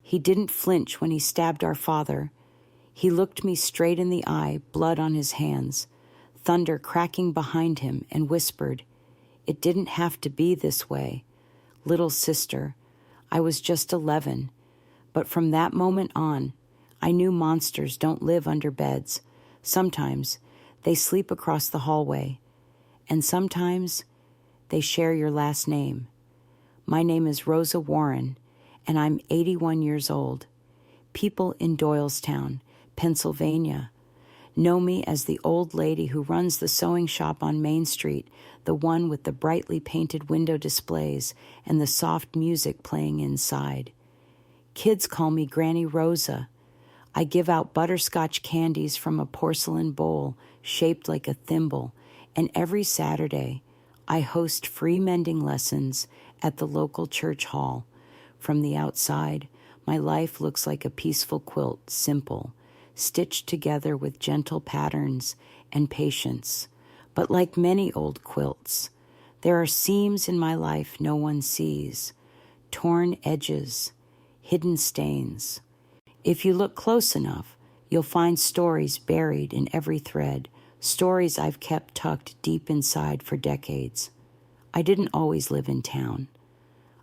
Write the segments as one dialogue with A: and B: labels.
A: He didn't flinch when he stabbed our father. He looked me straight in the eye, blood on his hands, thunder cracking behind him, and whispered, "It didn't have to be this way. Little sister, I was just 11, but from that moment on, I knew monsters don't live under beds. Sometimes they sleep across the hallway, and sometimes they share your last name. My name is Rosa Warren, and I'm 81 years old. People in Doylestown, Pennsylvania, know me as the old lady who runs the sewing shop on Main Street, the one with the brightly painted window displays and the soft music playing inside. Kids call me Granny Rosa. I give out butterscotch candies from a porcelain bowl shaped like a thimble, and every Saturday I host free mending lessons at the local church hall. From the outside, my life looks like a peaceful quilt, simple, stitched together with gentle patterns and patience. But like many old quilts, there are seams in my life no one sees, torn edges, hidden stains. If you look close enough, you'll find stories buried in every thread, stories I've kept tucked deep inside for decades. I didn't always live in town.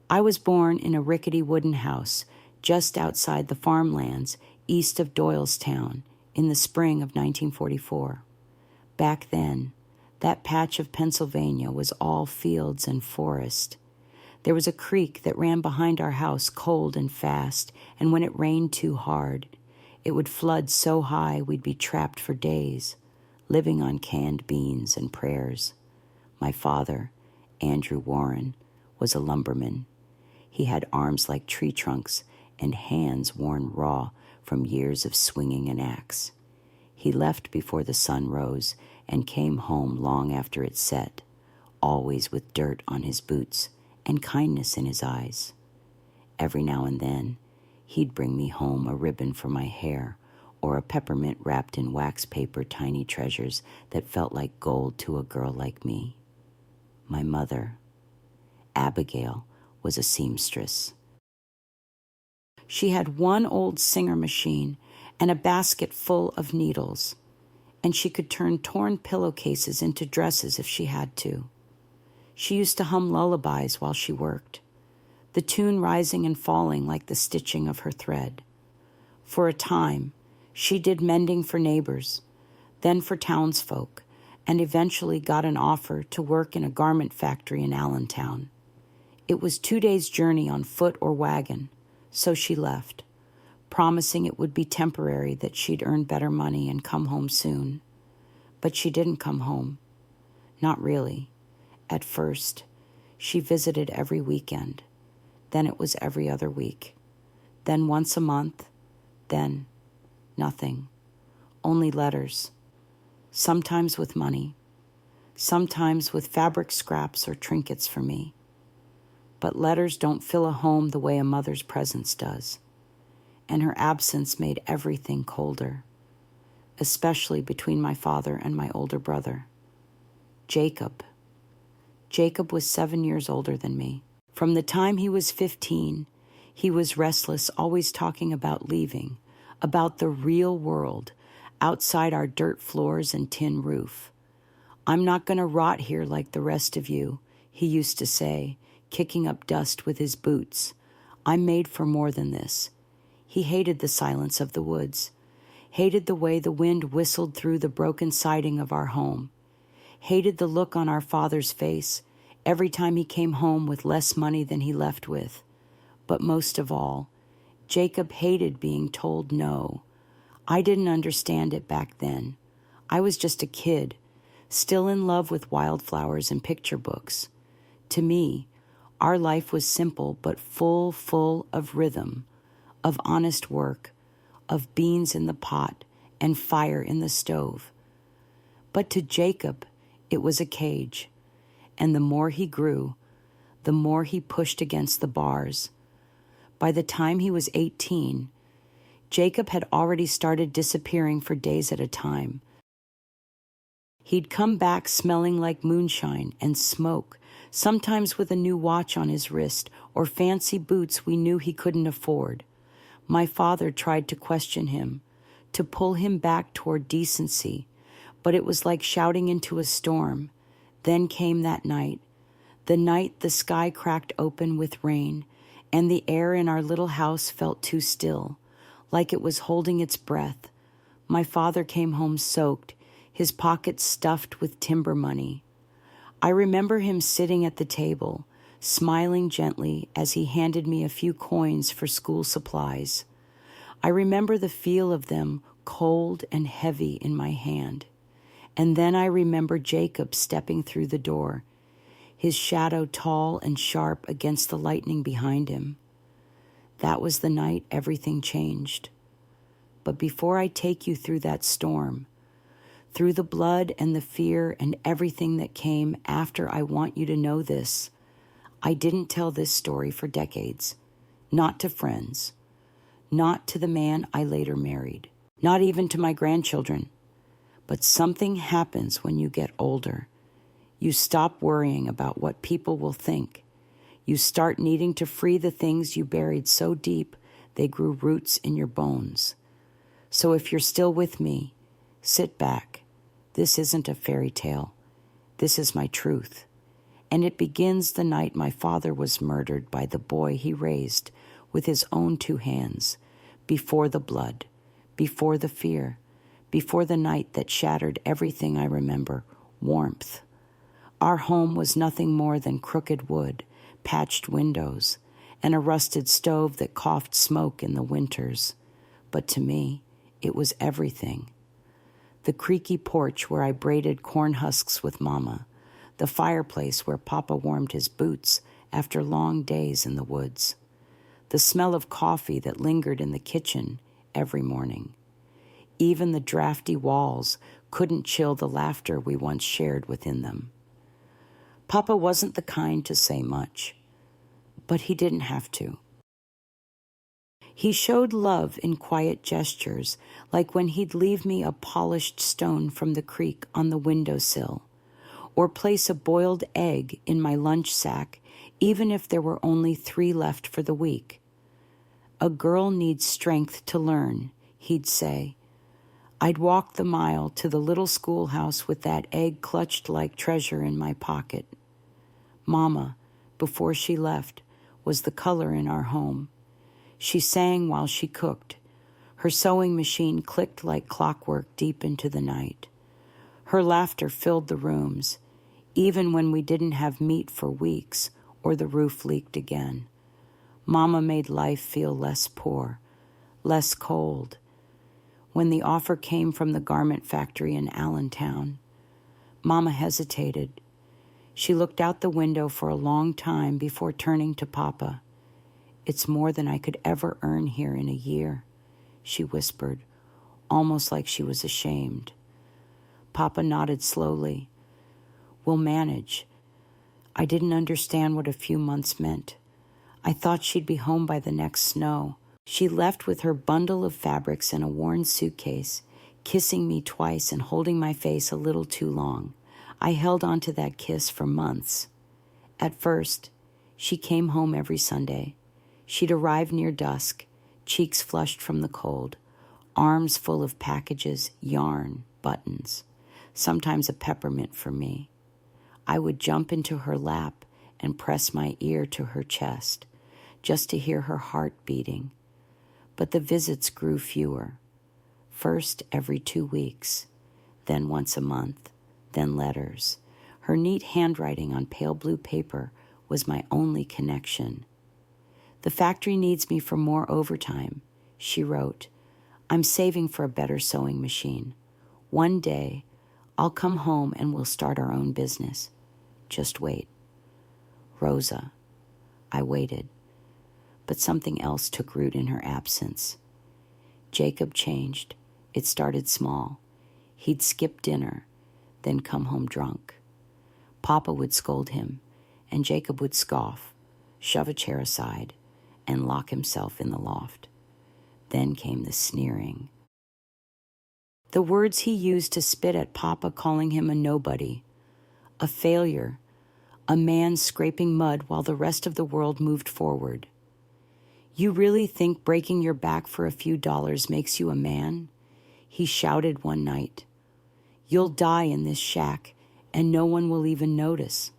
A: I was born in a rickety wooden house just outside the farmlands east of Doylestown in the spring of 1944. Back then, that patch of Pennsylvania was all fields and forest. There was a creek that ran behind our house cold and fast, and when it rained too hard, it would flood so high we'd be trapped for days, living on canned beans and prayers. My father, Andrew Warren, was a lumberman. He had arms like tree trunks and hands worn raw from years of swinging an axe. He left before the sun rose and came home long after it set, always with dirt on his boots and kindness in his eyes. Every now and then, he'd bring me home a ribbon for my hair or a peppermint wrapped in wax paper, tiny treasures that felt like gold to a girl like me. My mother, Abigail, was a seamstress. She had one old Singer machine and a basket full of needles, and she could turn torn pillowcases into dresses if she had to. She used to hum lullabies while she worked, the tune rising and falling like the stitching of her thread. For a time, she did mending for neighbors, then for townsfolk, and eventually got an offer to work in a garment factory in Allentown. It was 2 days' journey on foot or wagon, so she left, promising it would be temporary, that she'd earn better money and come home soon. But she didn't come home. Not really. At first, she visited every weekend. Then it was every other week. Then once a month. Then nothing. Only letters. Sometimes with money. Sometimes with fabric scraps or trinkets for me. But letters don't fill a home the way a mother's presence does. And her absence made everything colder, especially between my father and my older brother. Jacob was 7 years older than me. From the time he was 15, he was restless, always talking about leaving, about the real world, outside our dirt floors and tin roof. "I'm not going to rot here like the rest of you," he used to say, kicking up dust with his boots. "I'm made for more than this." He hated the silence of the woods, hated the way the wind whistled through the broken siding of our home, hated the look on our father's face every time he came home with less money than he left with. But most of all, Jacob hated being told no. I didn't understand it back then. I was just a kid, still in love with wildflowers and picture books. To me, our life was simple but full of rhythm, of honest work, of beans in the pot and fire in the stove. But to Jacob, it was a cage, and the more he grew, the more he pushed against the bars. By the time he was 18, Jacob had already started disappearing for days at a time. He'd come back smelling like moonshine and smoke, sometimes with a new watch on his wrist or fancy boots we knew he couldn't afford. My father tried to question him, to pull him back toward decency, but it was like shouting into a storm. Then came that night, the night the sky cracked open with rain, and the air in our little house felt too still, like it was holding its breath. My father came home soaked, his pockets stuffed with timber money. I remember him sitting at the table, smiling gently as he handed me a few coins for school supplies. I remember the feel of them cold and heavy in my hand. And then I remember Jacob stepping through the door, his shadow tall and sharp against the lightning behind him. That was the night everything changed. But before I take you through that storm, through the blood and the fear and everything that came after, I want you to know this. I didn't tell this story for decades, not to friends, not to the man I later married, not even to my grandchildren. But something happens when you get older. You stop worrying about what people will think. You start needing to free the things you buried so deep they grew roots in your bones. So if you're still with me, sit back. This isn't a fairy tale. This is my truth. And it begins the night my father was murdered by the boy he raised with his own 2 hands, before the blood, before the fear, before the night that shattered everything I remember, warmth. Our home was nothing more than crooked wood, patched windows, and a rusted stove that coughed smoke in the winters. But to me, it was everything. The creaky porch where I braided corn husks with Mama, the fireplace where Papa warmed his boots after long days in the woods, the smell of coffee that lingered in the kitchen every morning. Even the drafty walls couldn't chill the laughter we once shared within them. Papa wasn't the kind to say much, but he didn't have to. He showed love in quiet gestures, like when he'd leave me a polished stone from the creek on the windowsill, or place a boiled egg in my lunch sack, even if there were only 3 left for the week. A girl needs strength to learn, he'd say. I'd walk the mile to the little schoolhouse with that egg clutched like treasure in my pocket. Mama, before she left, was the color in our home. She sang while she cooked. Her sewing machine clicked like clockwork deep into the night. Her laughter filled the rooms, even when we didn't have meat for weeks or the roof leaked again. Mama made life feel less poor, less cold. When the offer came from the garment factory in Allentown, Mama hesitated. She looked out the window for a long time before turning to Papa. It's more than I could ever earn here in a year, she whispered, almost like she was ashamed. Papa nodded slowly. We'll manage. I didn't understand what a few months meant. I thought she'd be home by the next snow. She left with her bundle of fabrics and a worn suitcase, kissing me twice and holding my face a little too long. I held on to that kiss for months. At first, she came home every Sunday. She'd arrive near dusk, cheeks flushed from the cold, arms full of packages, yarn, buttons, sometimes a peppermint for me. I would jump into her lap and press my ear to her chest, just to hear her heart beating. But the visits grew fewer. First every 2 weeks, then once a month, then letters. Her neat handwriting on pale blue paper was my only connection. The factory needs me for more overtime, she wrote. I'm saving for a better sewing machine. One day, I'll come home and we'll start our own business. Just wait. Rosa. I waited. But something else took root in her absence. Jacob changed. It started small. He'd skip dinner, then come home drunk. Papa would scold him, and Jacob would scoff, shove a chair aside, and lock himself in the loft. Then came the sneering. The words he used to spit at Papa, calling him a nobody, a failure, a man scraping mud while the rest of the world moved forward. You really think breaking your back for a few dollars makes you a man? He shouted one night. You'll die in this shack, and no one will even notice.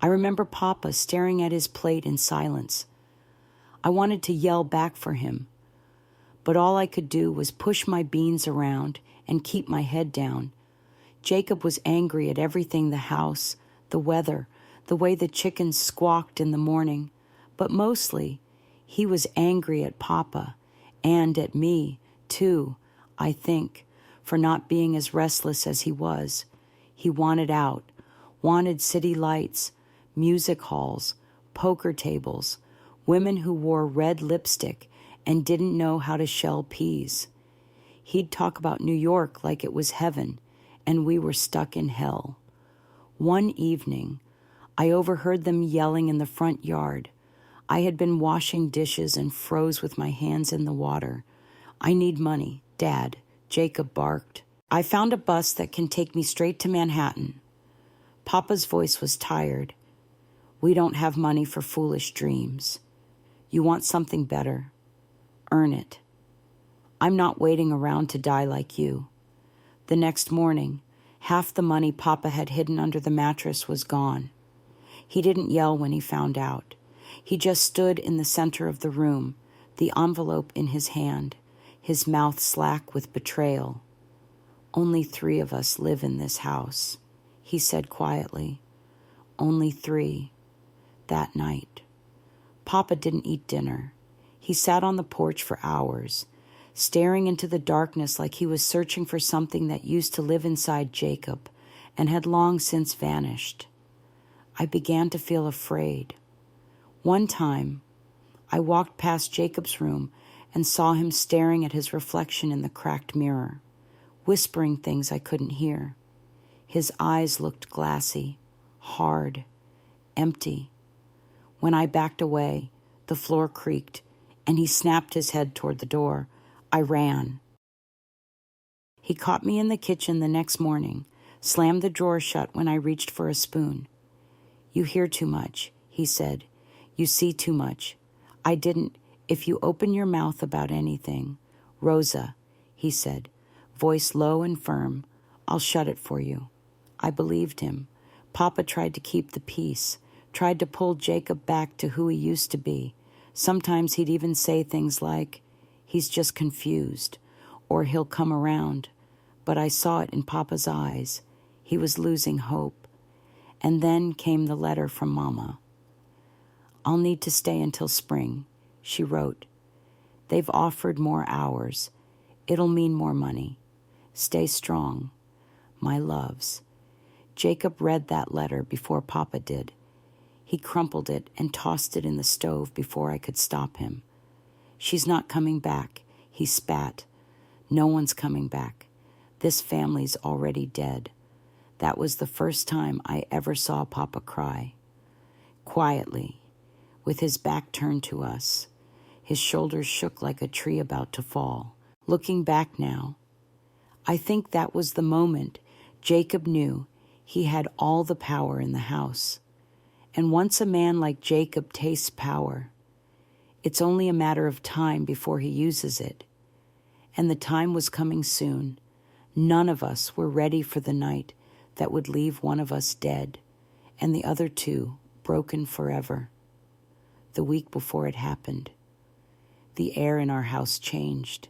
A: I remember Papa staring at his plate in silence. I wanted to yell back for him, but all I could do was push my beans around and keep my head down. Jacob was angry at everything: the house, the weather, the way the chickens squawked in the morning, but mostly he was angry at Papa and at me, too, I think, for not being as restless as he was. He wanted out, wanted city lights, music halls, poker tables, women who wore red lipstick and didn't know how to shell peas. He'd talk about New York like it was heaven, and we were stuck in hell. One evening, I overheard them yelling in the front yard. I had been washing dishes and froze with my hands in the water. I need money, Dad, Jacob barked. I found a bus that can take me straight to Manhattan. Papa's voice was tired. We don't have money for foolish dreams. You want something better? Earn it. I'm not waiting around to die like you. The next morning, half the money Papa had hidden under the mattress was gone. He didn't yell when he found out. He just stood in the center of the room, the envelope in his hand, his mouth slack with betrayal. Only 3 of us live in this house, he said quietly. Only 3. That night. Papa didn't eat dinner. He sat on the porch for hours, staring into the darkness like he was searching for something that used to live inside Jacob and had long since vanished. I began to feel afraid. One time, I walked past Jacob's room and saw him staring at his reflection in the cracked mirror, whispering things I couldn't hear. His eyes looked glassy, hard, empty. When I backed away, the floor creaked, and he snapped his head toward the door. I ran. He caught me in the kitchen the next morning, slammed the drawer shut when I reached for a spoon. You hear too much, he said. You see too much. I didn't. If you open your mouth about anything, Rosa, he said, voice low and firm, I'll shut it for you. I believed him. Papa tried to keep the peace, tried to pull Jacob back to who he used to be. Sometimes he'd even say things like, he's just confused, or he'll come around. But I saw it in Papa's eyes. He was losing hope. And then came the letter from Mama. I'll need to stay until spring, she wrote. They've offered more hours. It'll mean more money. Stay strong. My loves. Jacob read that letter before Papa did. He crumpled it and tossed it in the stove before I could stop him. She's not coming back, he spat. No one's coming back. This family's already dead. That was the first time I ever saw Papa cry. Quietly, with his back turned to us, his shoulders shook like a tree about to fall. Looking back now, I think that was the moment Jacob knew he had all the power in the house. And once a man like Jacob tastes power, it's only a matter of time before he uses it. And the time was coming soon. None of us were ready for the night that would leave one of us dead, and the other 2 broken forever. The week before it happened, the air in our house changed.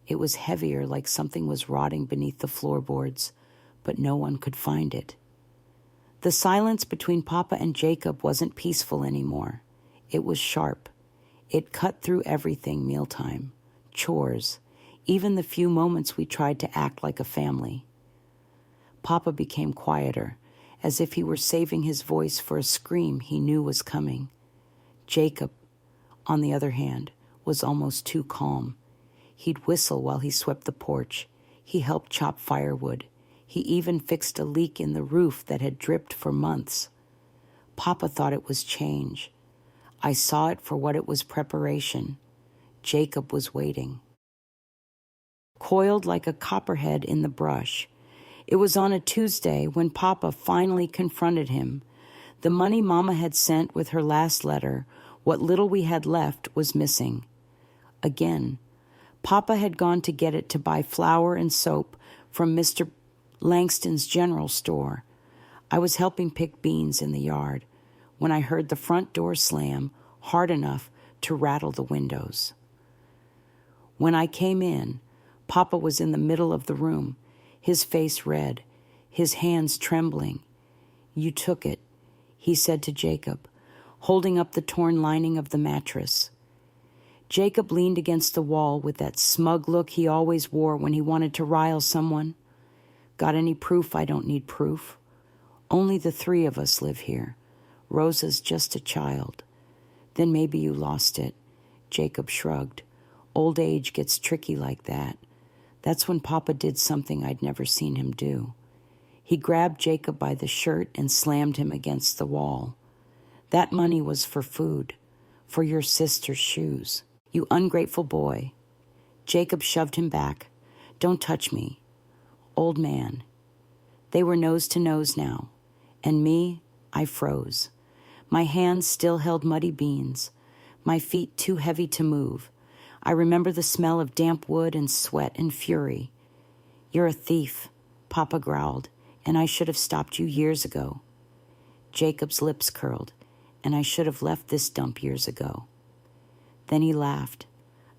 A: It was heavier, like something was rotting beneath the floorboards, but no one could find it. The silence between Papa and Jacob wasn't peaceful anymore. It was sharp. It cut through everything: mealtime, chores, even the few moments we tried to act like a family. Papa became quieter, as if he were saving his voice for a scream he knew was coming. Jacob, on the other hand, was almost too calm. He'd whistle while he swept the porch. He helped chop firewood. He even fixed a leak in the roof that had dripped for months. Papa thought it was change. I saw it for what it was: preparation. Jacob was waiting. Coiled like a copperhead in the brush. It was on a Tuesday when Papa finally confronted him. The money Mama had sent with her last letter What little we had left was missing. Again, Papa had gone to get it to buy flour and soap from Mr. Langston's general store. I was helping pick beans in the yard when I heard the front door slam hard enough to rattle the windows. When I came in, Papa was in the middle of the room, his face red, his hands trembling. "You took it," he said to Jacob, holding up the torn lining of the mattress. Jacob leaned against the wall with that smug look he always wore when he wanted to rile someone. "Got any proof? I don't need proof. Only the three of us live here. Rosa's just a child." "Then maybe you lost it." Jacob shrugged. "Old age gets tricky like that. That's when Papa did something I'd never seen him do." He grabbed Jacob by the shirt and slammed him against the wall. "That money was for food, for your sister's shoes. You ungrateful boy." Jacob shoved him back. "Don't touch me, old man." They were nose to nose now, and me, I froze. My hands still held muddy beans, my feet too heavy to move. I remember the smell of damp wood and sweat and fury. "You're a thief," Papa growled, "and I should have stopped you years ago." Jacob's lips curled, "And I should have left this dump years ago." Then he laughed,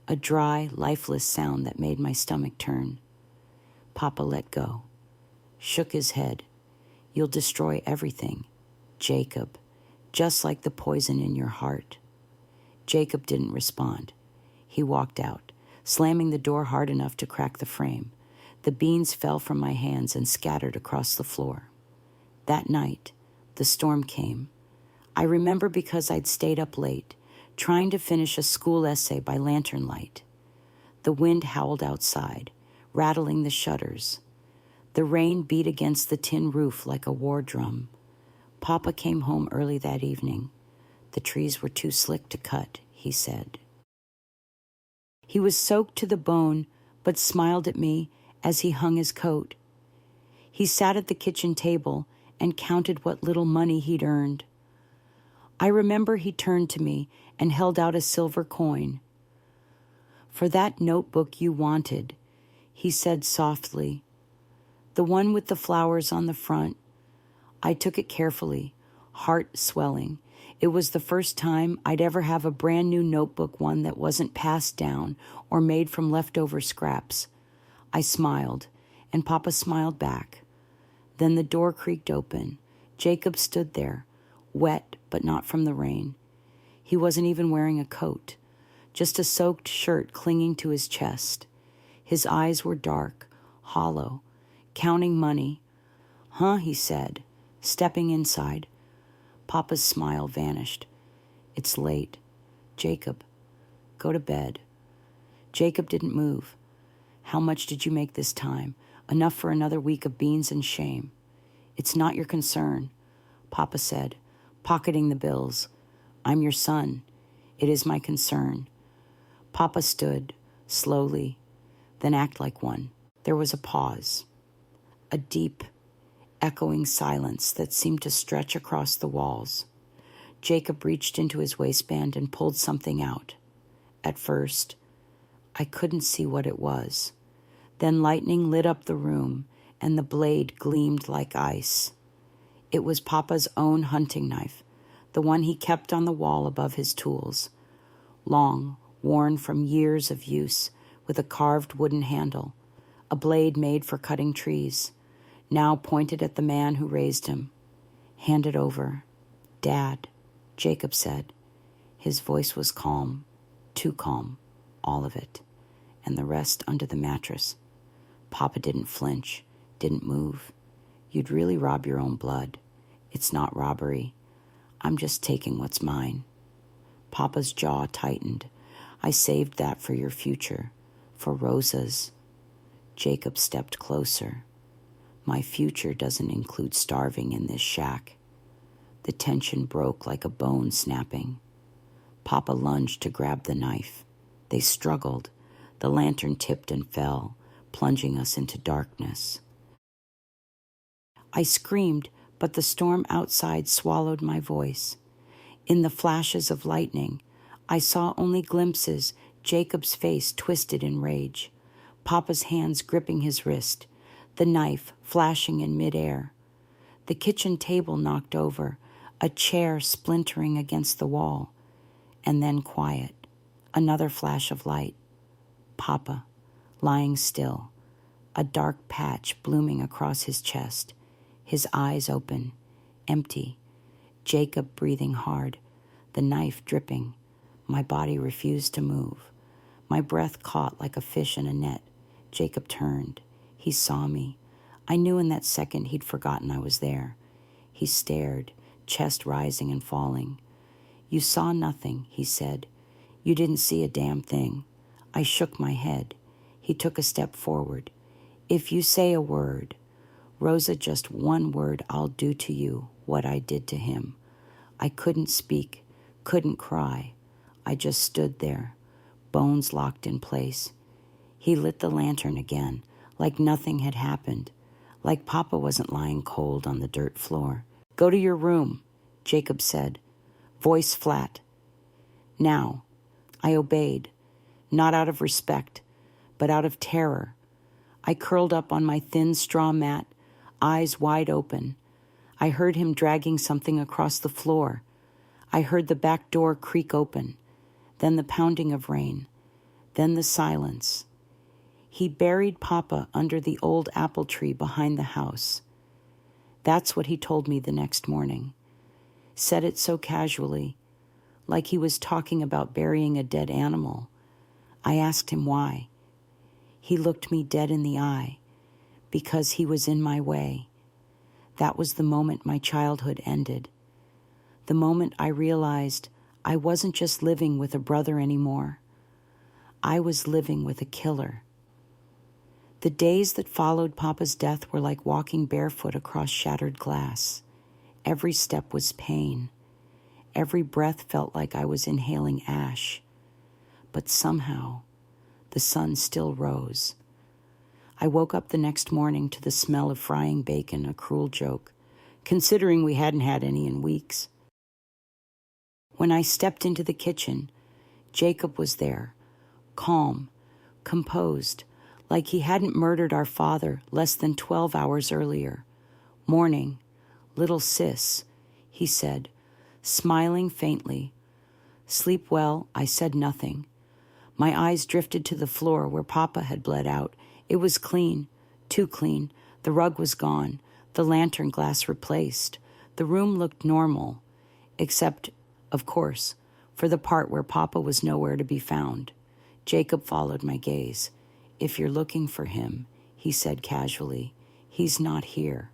A: a dry, lifeless sound that made my stomach turn. Papa let go, shook his head. "You'll destroy everything, Jacob, just like the poison in your heart." Jacob didn't respond. He walked out, slamming the door hard enough to crack the frame. The beans fell from my hands and scattered across the floor. That night, the storm came. I remember because I'd stayed up late, trying to finish a school essay by lantern light. The wind howled outside, rattling the shutters. The rain beat against the tin roof like a war drum. Papa came home early that evening. The trees were too slick to cut, he said. He was soaked to the bone, but smiled at me as he hung his coat. He sat at the kitchen table and counted what little money he'd earned. I remember he turned to me and held out a silver coin. "For that notebook you wanted," he said softly. "The one with the flowers on the front." I took it carefully, heart swelling. It was the first time I'd ever have a brand new notebook, one that wasn't passed down or made from leftover scraps. I smiled, and Papa smiled back. Then the door creaked open. Jacob stood there, wet but not from the rain. He wasn't even wearing a coat, just a soaked shirt clinging to his chest. His eyes were dark, hollow, counting money. "Huh," he said, stepping inside. Papa's smile vanished. "It's late. Jacob, go to bed." Jacob didn't move. "How much did you make this time?" "Enough for another week of beans and shame." "It's not your concern," Papa said, pocketing the bills. "I'm your son. It is my concern." Papa stood, slowly, then act like one. There was a pause, a deep, echoing silence that seemed to stretch across the walls. Jacob reached into his waistband and pulled something out. At first, I couldn't see what it was. Then lightning lit up the room, and the blade gleamed like ice. It was Papa's own hunting knife, the one he kept on the wall above his tools. Long, worn from years of use, with a carved wooden handle, a blade made for cutting trees, now pointed at the man who raised him. "Hand it over." "Dad," Jacob said. His voice was calm, too calm, all of it, and the rest under the mattress. Papa didn't flinch, didn't move. "You'd really rob your own blood. It's not robbery. I'm just taking what's mine." Papa's jaw tightened. "I saved that for your future, for Rosa's." Jacob stepped closer. "My future doesn't include starving in this shack." The tension broke like a bone snapping. Papa lunged to grab the knife. They struggled. The lantern tipped and fell, plunging us into darkness. I screamed, but the storm outside swallowed my voice. In the flashes of lightning, I saw only glimpses, Jacob's face twisted in rage, Papa's hands gripping his wrist, the knife flashing in midair, the kitchen table knocked over, a chair splintering against the wall, and then quiet, another flash of light. Papa, lying still, a dark patch blooming across his chest, his eyes open, empty, Jacob breathing hard, the knife dripping. My body refused to move. My breath caught like a fish in a net. Jacob turned. He saw me. I knew in that second he'd forgotten I was there. He stared, chest rising and falling. "You saw nothing," he said. "You didn't see a damn thing." I shook my head. He took a step forward. "If you say a word, Rosa, just one word, I'll do to you what I did to him." I couldn't speak, couldn't cry. I just stood there, bones locked in place. He lit the lantern again, like nothing had happened, like Papa wasn't lying cold on the dirt floor. "Go to your room," Jacob said, voice flat. Now, I obeyed, not out of respect, but out of terror. I curled up on my thin straw mat, eyes wide open. I heard him dragging something across the floor. I heard the back door creak open, then the pounding of rain, then the silence. He buried Papa under the old apple tree behind the house. That's what he told me the next morning. Said it so casually, like he was talking about burying a dead animal. I asked him why. He looked me dead in the eye, because he was in my way. That was the moment my childhood ended. The moment I realized I wasn't just living with a brother anymore. I was living with a killer. The days that followed Papa's death were like walking barefoot across shattered glass. Every step was pain. Every breath felt like I was inhaling ash. But somehow, the sun still rose. I woke up the next morning to the smell of frying bacon, a cruel joke, considering we hadn't had any in weeks. When I stepped into the kitchen, Jacob was there, calm, composed, like he hadn't murdered our father less than 12 hours earlier. "Morning, little sis," he said, smiling faintly. "Sleep well," I said nothing. My eyes drifted to the floor where Papa had bled out. It was clean, too clean. The rug was gone, the lantern glass replaced. The room looked normal, except, of course, for the part where Papa was nowhere to be found. Jacob followed my gaze. "If you're looking for him," he said casually, "he's not here.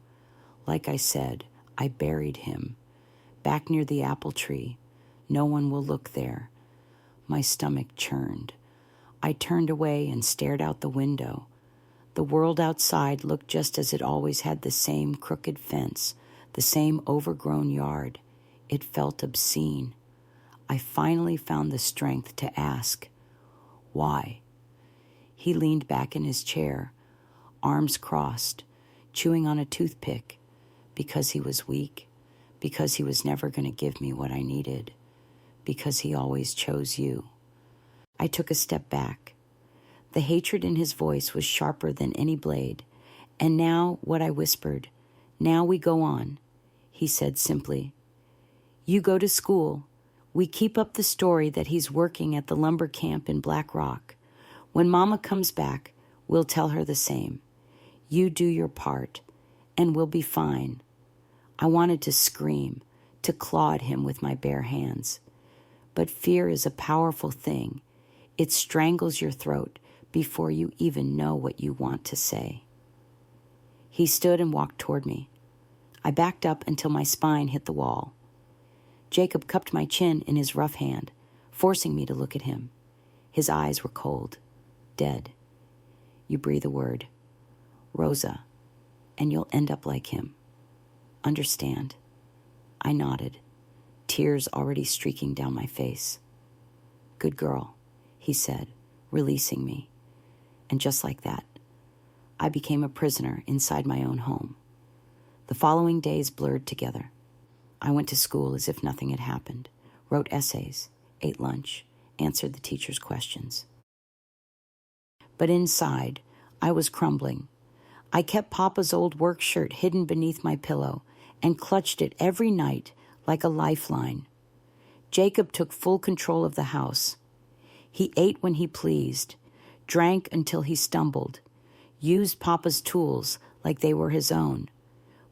A: Like I said, I buried him. Back near the apple tree. No one will look there." My stomach churned. I turned away and stared out the window. The world outside looked just as it always had, the same crooked fence, the same overgrown yard. It felt obscene. I finally found the strength to ask, "Why?" He leaned back in his chair, arms crossed, chewing on a toothpick, because he was weak, because he was never going to give me what I needed, because he always chose you. I took a step back. The hatred in his voice was sharper than any blade. "And now what I whispered, now we go on," he said simply. "You go to school. We keep up the story that he's working at the lumber camp in Black Rock. When Mama comes back, we'll tell her the same. You do your part, and we'll be fine." I wanted to scream, to claw at him with my bare hands. But fear is a powerful thing. It strangles your throat before you even know what you want to say. He stood and walked toward me. I backed up until my spine hit the wall. Jacob cupped my chin in his rough hand, forcing me to look at him. His eyes were cold, dead. "You breathe a word, Rosa, and you'll end up like him. Understand?" I nodded, tears already streaking down my face. "Good girl," he said, releasing me. And just like that, I became a prisoner inside my own home. The following days blurred together. I went to school as if nothing had happened. wrote essays, ate lunch, answered the teacher's questions. But inside, I was crumbling. I kept Papa's old work shirt hidden beneath my pillow and clutched it every night like a lifeline. Jacob took full control of the house. He ate when he pleased, drank until he stumbled, used Papa's tools like they were his own.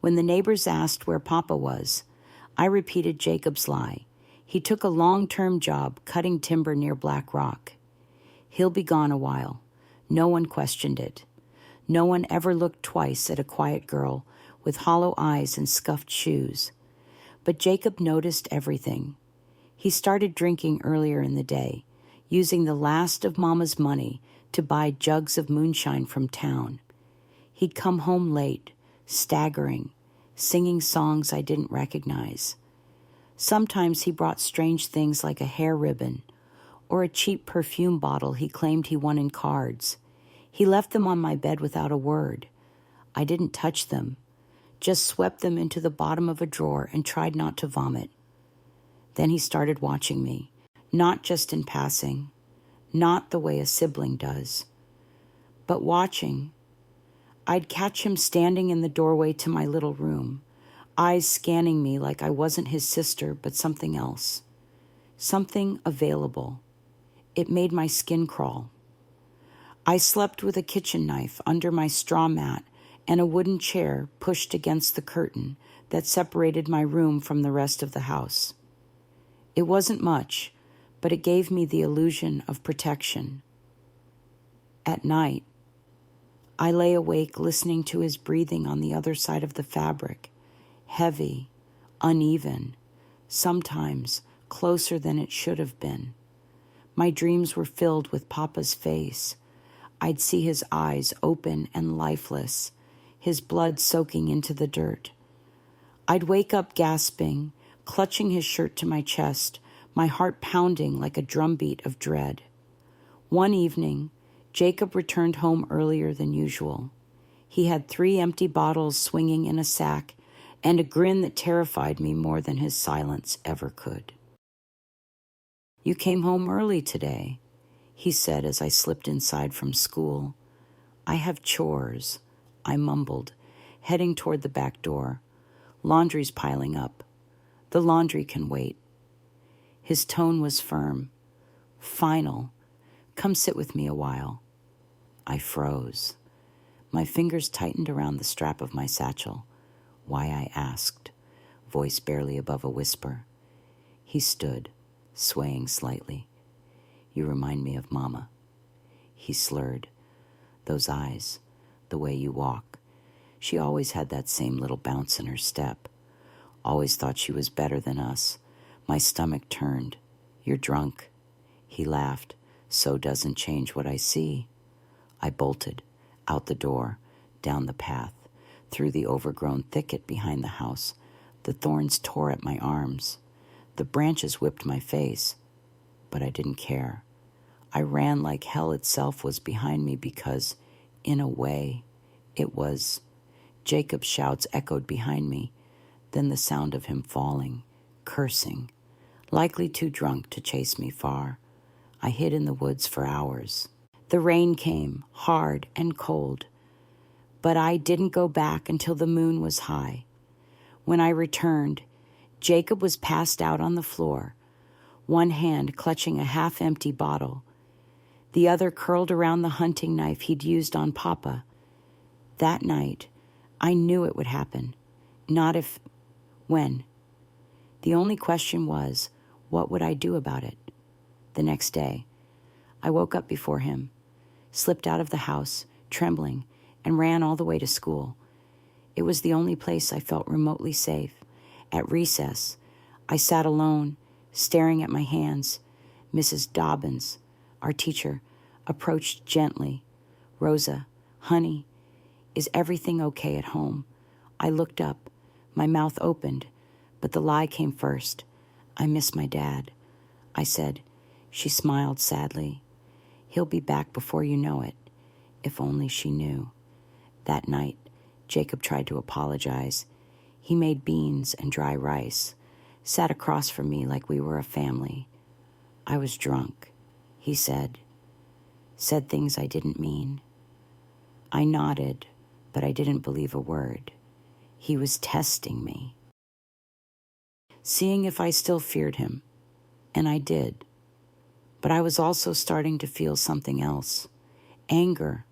A: When the neighbors asked where Papa was, I repeated Jacob's lie. He took a long-term job cutting timber near Black Rock. He'll be gone a while. No one questioned it. No one ever looked twice at a quiet girl with hollow eyes and scuffed shoes. But Jacob noticed everything. He started drinking earlier in the day, using the last of Mama's money to buy jugs of moonshine from town. He'd come home late, staggering, singing songs I didn't recognize. Sometimes he brought strange things like a hair ribbon or a cheap perfume bottle he claimed he won in cards. He left them on my bed without a word. I didn't touch them, just swept them into the bottom of a drawer and tried not to vomit. Then he started watching me, not just in passing, not the way a sibling does, but watching. I'd catch him standing in the doorway to my little room, eyes scanning me like I wasn't his sister but something else, something available. It made my skin crawl. I slept with a kitchen knife under my straw mat and a wooden chair pushed against the curtain that separated my room from the rest of the house. It wasn't much, but it gave me the illusion of protection. At night, I lay awake listening to his breathing on the other side of the fabric, heavy, uneven, sometimes closer than it should have been. My dreams were filled with Papa's face. I'd see his eyes open and lifeless, his blood soaking into the dirt. I'd wake up gasping, clutching his shirt to my chest, my heart pounding like a drumbeat of dread. One evening, Jacob returned home earlier than usual. He had 3 empty bottles swinging in a sack and a grin that terrified me more than his silence ever could. "You came home early today," he said as I slipped inside from school. "I have chores," I mumbled, heading toward the back door. "Laundry's piling up. The laundry can wait." His tone was firm. Final. "Come sit with me a while." I froze. My fingers tightened around the strap of my satchel. Why, I asked, voice barely above a whisper. He stood, swaying slightly. "You remind me of Mama." He slurred. "Those eyes, the way you walk. She always had that same little bounce in her step. Always thought she was better than us." My stomach turned. "You're drunk." He laughed. "So doesn't change what I see." I bolted, out the door, down the path, through the overgrown thicket behind the house. The thorns tore at my arms. The branches whipped my face, but I didn't care. I ran like hell itself was behind me because, in a way, it was. Jacob's shouts echoed behind me, then the sound of him falling, cursing, likely too drunk to chase me far. I hid in the woods for hours. The rain came, hard and cold, but I didn't go back until the moon was high. When I returned, Jacob was passed out on the floor, one hand clutching a half-empty bottle, the other curled around the hunting knife he'd used on Papa. That night, I knew it would happen. Not if, when. The only question was, what would I do about it? The next day, I woke up before him, slipped out of the house, trembling, and ran all the way to school. It was the only place I felt remotely safe. At recess, I sat alone, staring at my hands. Mrs. Dobbins, our teacher, approached gently. "Rosa, honey, is everything okay at home?" I looked up. My mouth opened, but the lie came first. "I miss my dad," I said. She smiled sadly. "He'll be back before you know it." If only she knew. That night, Jacob tried to apologize. He made beans and dry rice, sat across from me like we were a family. I was drunk, he said things I didn't mean. I nodded, but I didn't believe a word. He was testing me, seeing if I still feared him, and I did. But I was also starting to feel something else. Anger,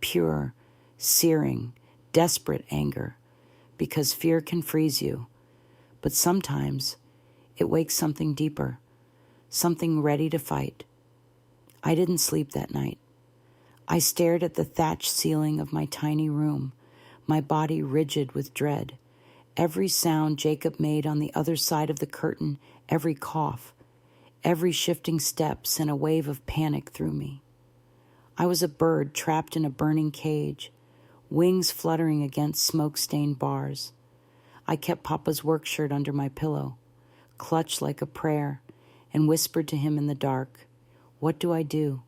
A: pure, searing, desperate anger, because fear can freeze you. But sometimes it wakes something deeper, something ready to fight. I didn't sleep that night. I stared at the thatched ceiling of my tiny room, my body rigid with dread. Every sound Jacob made on the other side of the curtain, every cough, every shifting step sent a wave of panic through me. I was a bird trapped in a burning cage, wings fluttering against smoke-stained bars. I kept Papa's work shirt under my pillow, clutched like a prayer, and whispered to him in the dark, "What do I do?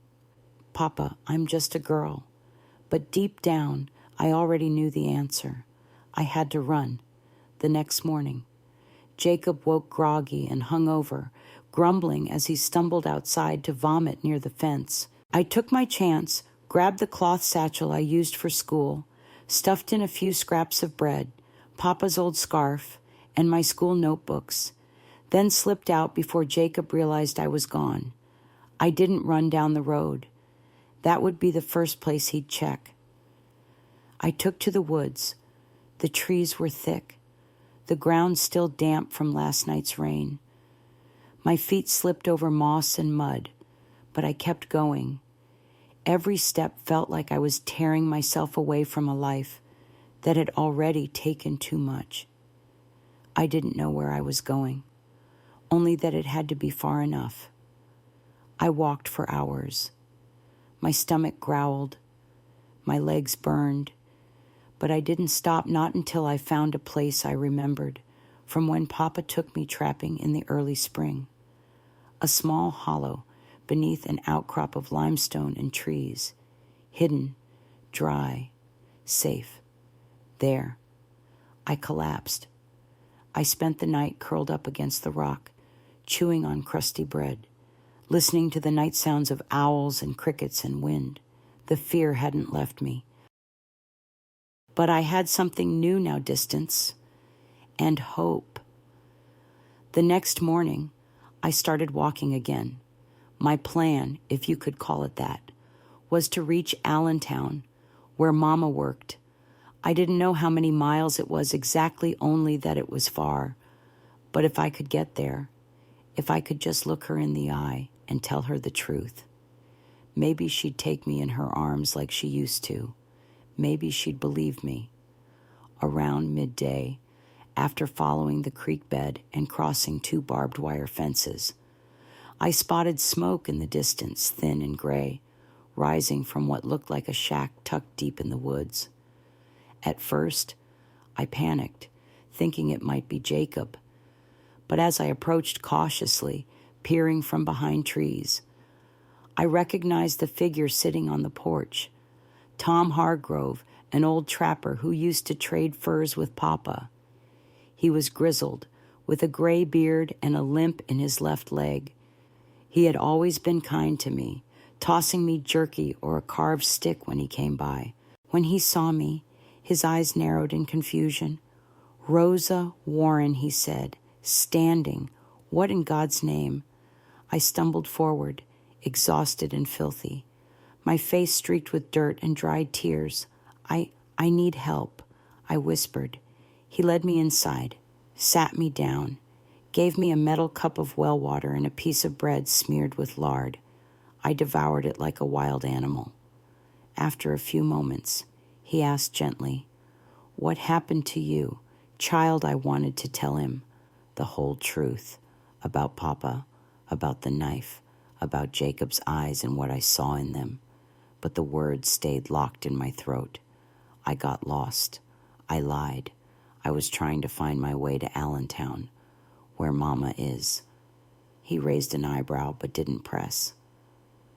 A: Papa, I'm just a girl." But deep down, I already knew the answer. I had to run. The next morning, Jacob woke groggy and hungover, grumbling as he stumbled outside to vomit near the fence. I took my chance, grabbed the cloth satchel I used for school, stuffed in a few scraps of bread, Papa's old scarf, and my school notebooks, then slipped out before Jacob realized I was gone. I didn't run down the road. That would be the first place he'd check. I took to the woods. The trees were thick, the ground still damp from last night's rain. My feet slipped over moss and mud, but I kept going. Every step felt like I was tearing myself away from a life that had already taken too much. I didn't know where I was going, only that it had to be far enough. I walked for hours. My stomach growled, my legs burned, but I didn't stop, not until I found a place I remembered from when Papa took me trapping in the early spring. A small hollow beneath an outcrop of limestone and trees, hidden, dry, safe. There, I collapsed. I spent the night curled up against the rock, chewing on crusty bread, listening to the night sounds of owls and crickets and wind. The fear hadn't left me. But I had something new now, distance and hope. The next morning, I started walking again. My plan, if you could call it that, was to reach Allentown, where Mama worked. I didn't know how many miles it was exactly, only that it was far. But if I could get there, if I could just look her in the eye and tell her the truth, maybe she'd take me in her arms like she used to. Maybe she'd believe me. Around midday, after following the creek bed and crossing 2 barbed wire fences, I spotted smoke in the distance, thin and gray, rising from what looked like a shack tucked deep in the woods. At first, I panicked, thinking it might be Jacob. But as I approached cautiously, peering from behind trees, I recognized the figure sitting on the porch. Tom Hargrove, an old trapper who used to trade furs with Papa. He was grizzled, with a gray beard and a limp in his left leg. He had always been kind to me, tossing me jerky or a carved stick when he came by. When he saw me, his eyes narrowed in confusion. "Rosa Warren," he said, standing. What in God's name? I stumbled forward, exhausted and filthy, my face streaked with dirt and dried tears. I need help," I whispered. He led me inside, sat me down, gave me a metal cup of well water and a piece of bread smeared with lard. I devoured it like a wild animal. After a few moments, he asked gently, "What happened to you?" "Child," I wanted to tell him the whole truth about Papa, about the knife, about Jacob's eyes and what I saw in them. But the words stayed locked in my throat. I got lost. I lied. I was trying to find my way to Allentown, where Mama is. He raised an eyebrow but didn't press.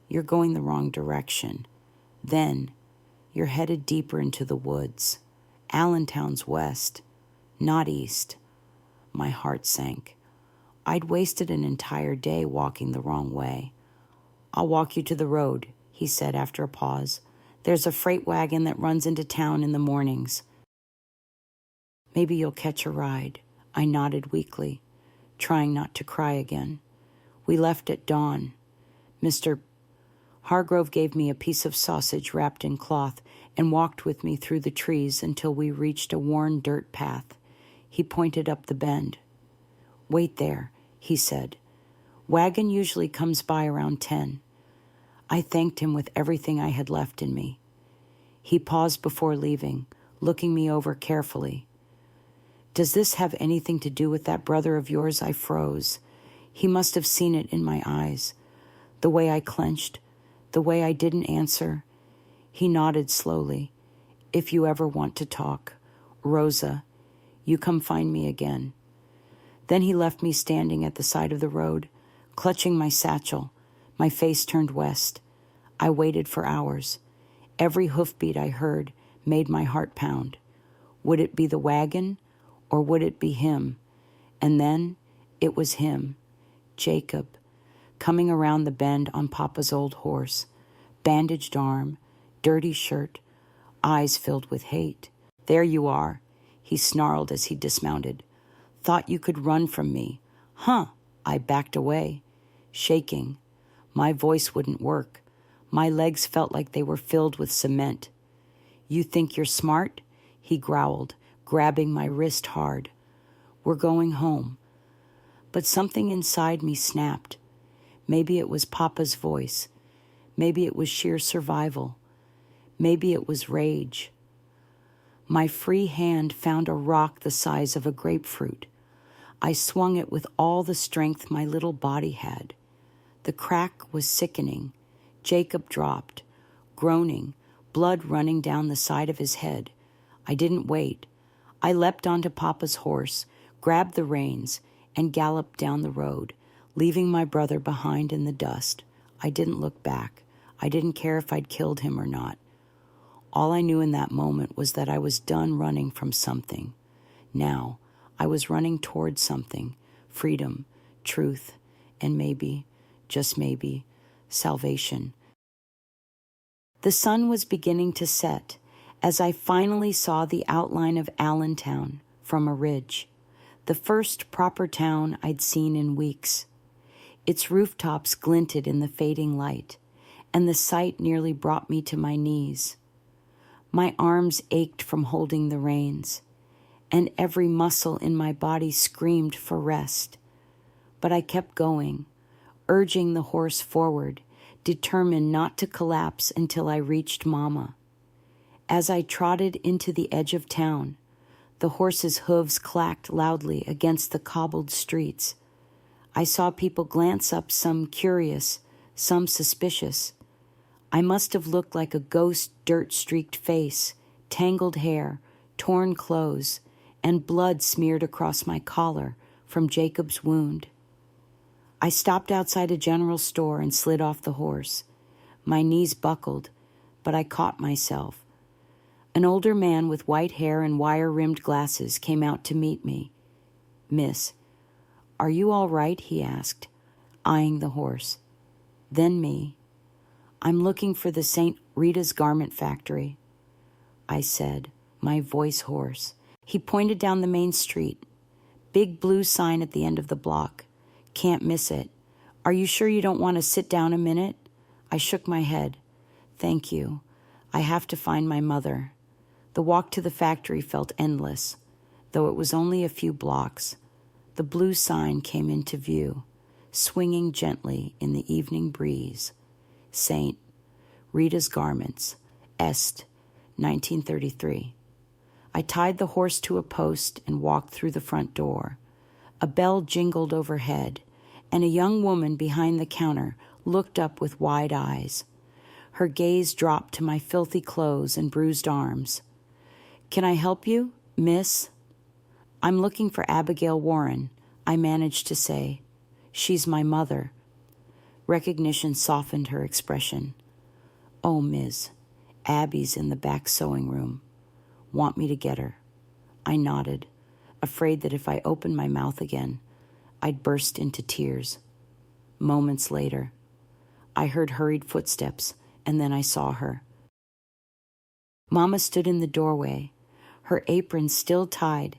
A: "You're going the wrong direction. Then, you're headed deeper into the woods. Allentown's west, not east." My heart sank. I'd wasted an entire day walking the wrong way. "I'll walk you to the road," he said after a pause. "There's a freight wagon that runs into town in the mornings. Maybe you'll catch a ride." I nodded weakly, trying not to cry again. We left at dawn. Mr. Hargrove gave me a piece of sausage wrapped in cloth and walked with me through the trees until we reached a worn dirt path. He pointed up the bend. "Wait there," he said. "Wagon usually comes by around 10. I thanked him with everything I had left in me. He paused before leaving, looking me over carefully. "Does this have anything to do with that brother of yours?" I froze. He must have seen it in my eyes. The way I clenched, the way I didn't answer. He nodded slowly. "If you ever want to talk, Rosa, you come find me again." Then he left me standing at the side of the road, clutching my satchel, my face turned west. I waited for hours. Every hoofbeat I heard made my heart pound. Would it be the wagon, or would it be him? And then it was him, Jacob, coming around the bend on Papa's old horse, bandaged arm, dirty shirt, eyes filled with hate. "There you are," he snarled as he dismounted. "Thought you could run from me. Huh." I backed away, shaking. My voice wouldn't work. My legs felt like they were filled with cement. "You think you're smart?" he growled, grabbing my wrist hard. "We're going home." But something inside me snapped. Maybe it was Papa's voice. Maybe it was sheer survival. Maybe it was rage. My free hand found a rock the size of a grapefruit. I swung it with all the strength my little body had. The crack was sickening. Jacob dropped, groaning, blood running down the side of his head. I didn't wait. I leapt onto Papa's horse, grabbed the reins, and galloped down the road, leaving my brother behind in the dust. I didn't look back. I didn't care if I'd killed him or not. All I knew in that moment was that I was done running from something. Now, I was running towards something, freedom, truth, and maybe, just maybe, salvation. The sun was beginning to set as I finally saw the outline of Allentown from a ridge, the first proper town I'd seen in weeks. Its rooftops glinted in the fading light, and the sight nearly brought me to my knees. My arms ached from holding the reins, and every muscle in my body screamed for rest. But I kept going, urging the horse forward, determined not to collapse until I reached Mama. As I trotted into the edge of town, the horse's hooves clacked loudly against the cobbled streets. I saw people glance up, some curious, some suspicious. I must have looked like a ghost dirt-streaked face, tangled hair, torn clothes, and blood smeared across my collar from Jacob's wound. I stopped outside a general store and slid off the horse. My knees buckled, but I caught myself. An older man with white hair and wire-rimmed glasses came out to meet me. "Miss, are you all right?" he asked, eyeing the horse. Then me. "I'm looking for the St. Rita's garment factory," I said, my voice hoarse. He pointed down the main street. "Big blue sign at the end of the block. Can't miss it. Are you sure you don't want to sit down a minute?" I shook my head. "Thank you. I have to find my mother." The walk to the factory felt endless, though it was only a few blocks. The blue sign came into view, swinging gently in the evening breeze. St. Rita's Garments, Est, 1933. I tied the horse to a post and walked through the front door. A bell jingled overhead, and a young woman behind the counter looked up with wide eyes. Her gaze dropped to my filthy clothes and bruised arms. "Can I help you, miss?" "I'm looking for Abigail Warren," I managed to say. "She's my mother." Recognition softened her expression. "Oh, Miss, Abby's in the back sewing room. Want me to get her?" I nodded, afraid that if I opened my mouth again, I'd burst into tears. Moments later, I heard hurried footsteps, and then I saw her. Mama stood in the doorway, her apron still tied,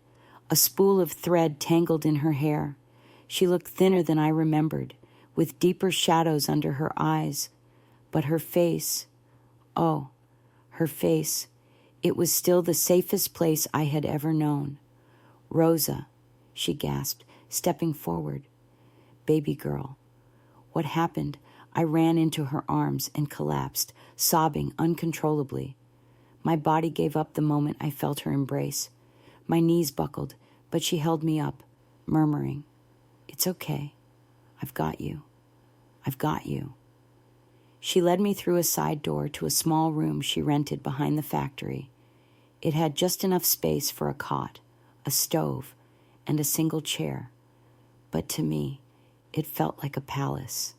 A: a spool of thread tangled in her hair. She looked thinner than I remembered, with deeper shadows under her eyes. But her face, oh, her face, it was still the safest place I had ever known. "Rosa," she gasped, stepping forward. "Baby girl." What happened? I ran into her arms and collapsed, sobbing uncontrollably. My body gave up the moment I felt her embrace. My knees buckled, but she held me up, murmuring, "It's okay. I've got you. I've got you." She led me through a side door to a small room she rented behind the factory. It had just enough space for a cot, a stove, and a single chair. But to me, it felt like a palace.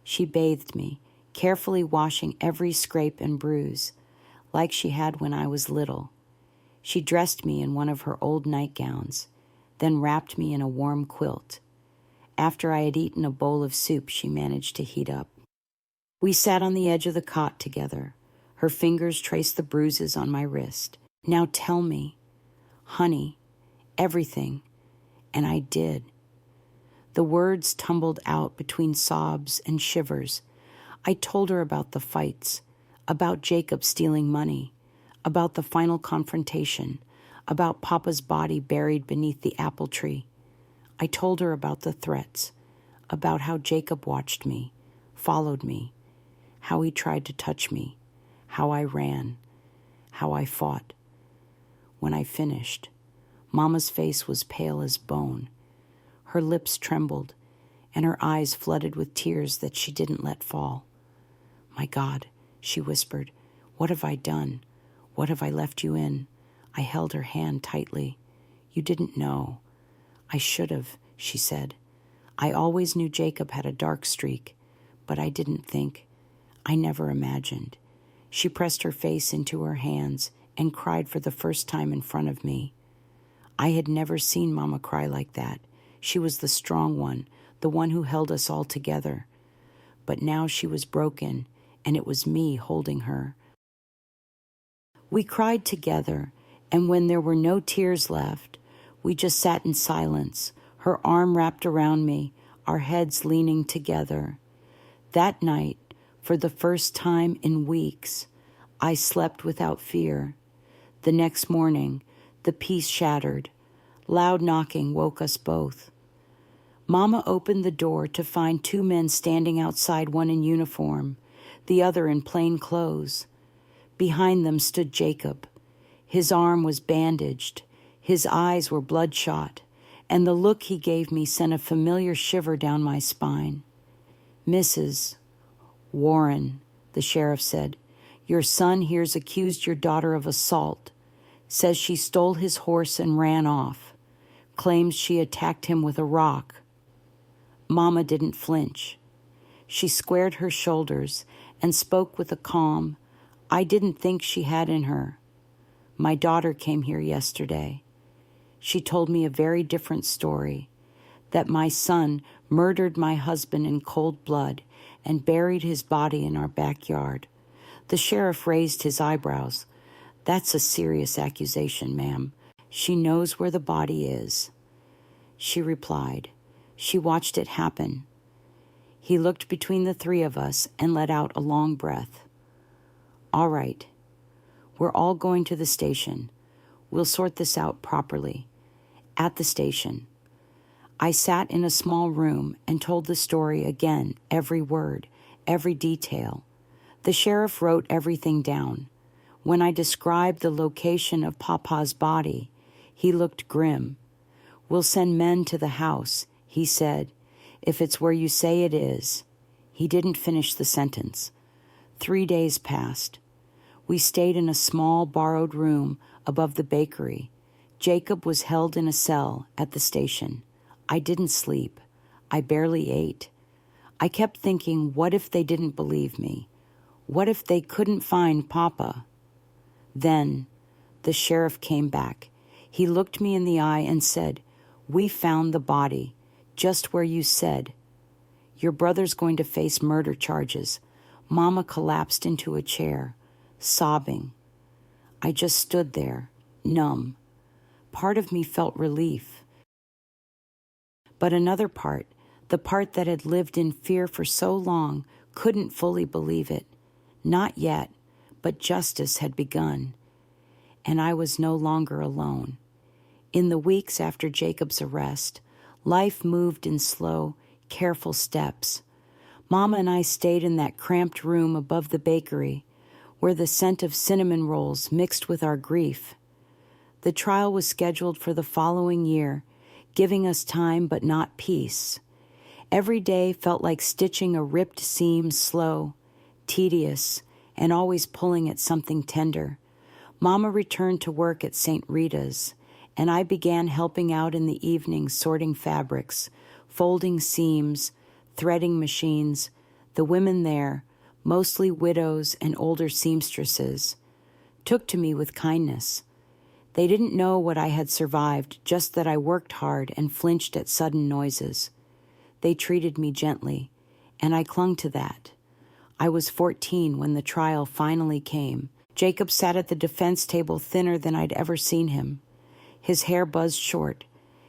A: She bathed me, carefully washing every scrape and bruise, like she had when I was little. She dressed me in one of her old nightgowns, then wrapped me in a warm quilt. After I had eaten a bowl of soup she managed to heat up. We sat on the edge of the cot together. Her fingers traced the bruises on my wrist. "Now tell me, honey, everything." And I did. The words tumbled out between sobs and shivers. I told her about the fights, about Jacob stealing money, about the final confrontation, about Papa's body buried beneath the apple tree. I told her about the threats, about how Jacob watched me, followed me, how he tried to touch me, how I ran, how I fought. When I finished, Mama's face was pale as bone. Her lips trembled, and her eyes flooded with tears that she didn't let fall. "My God," she whispered, "what have I done? What have I left you in?" I held her hand tightly. "You didn't know." "I should have," she said. "I always knew Jacob had a dark streak, but I didn't think. I never imagined." She pressed her face into her hands and cried for the first time in front of me. I had never seen Mama cry like that. She was the strong one, the one who held us all together. But now she was broken, and it was me holding her. We cried together, and when there were no tears left, we just sat in silence, her arm wrapped around me, our heads leaning together. That night, for the first time in weeks, I slept without fear. The next morning, the peace shattered. Loud knocking woke us both. Mama opened the door to find two men standing outside, one in uniform, the other in plain clothes. Behind them stood Jacob. His arm was bandaged, his eyes were bloodshot, and the look he gave me sent a familiar shiver down my spine. "Mrs. Warren," the sheriff said, "your son here's accused your daughter of assault, says she stole his horse and ran off, claims she attacked him with a rock." Mama didn't flinch. She squared her shoulders and spoke with a calm I didn't think she had in her. "My daughter came here yesterday. She told me a very different story, that my son murdered my husband in cold blood and buried his body in our backyard." The sheriff raised his eyebrows. "That's a serious accusation, ma'am. She knows where the body is." She replied. She watched it happen. He looked between the three of us and let out a long breath. "All right. We're all going to the station. We'll sort this out properly. At the station." I sat in a small room and told the story again, every word, every detail. The sheriff wrote everything down. When I described the location of Papa's body, he looked grim. "We'll send men to the house," he said, "if it's where you say it is." He didn't finish the sentence. 3 days passed. We stayed in a small borrowed room above the bakery. Jacob was held in a cell at the station. I didn't sleep. I barely ate. I kept thinking, what if they didn't believe me? What if they couldn't find Papa? Then the sheriff came back. He looked me in the eye and said, "We found the body. just where you said, "Your brother's going to face murder charges." Mama collapsed into a chair, sobbing. I just stood there, numb. Part of me felt relief. But another part, the part that had lived in fear for so long, couldn't fully believe it. Not yet, but justice had begun. And I was no longer alone. In the weeks after Jacob's arrest, life moved in slow, careful steps. Mama and I stayed in that cramped room above the bakery, where the scent of cinnamon rolls mixed with our grief. The trial was scheduled for the following year, giving us time but not peace. Every day felt like stitching a ripped seam, slow, tedious, and always pulling at something tender. Mama returned to work at St. Rita's, and I began helping out in the evenings, sorting fabrics, folding seams, threading machines. The women there, mostly widows and older seamstresses, took to me with kindness. They didn't know what I had survived, just that I worked hard and flinched at sudden noises. They treated me gently, and I clung to that. I was 14 when the trial finally came. Jacob sat at the defense table thinner than I'd ever seen him. His hair buzzed short,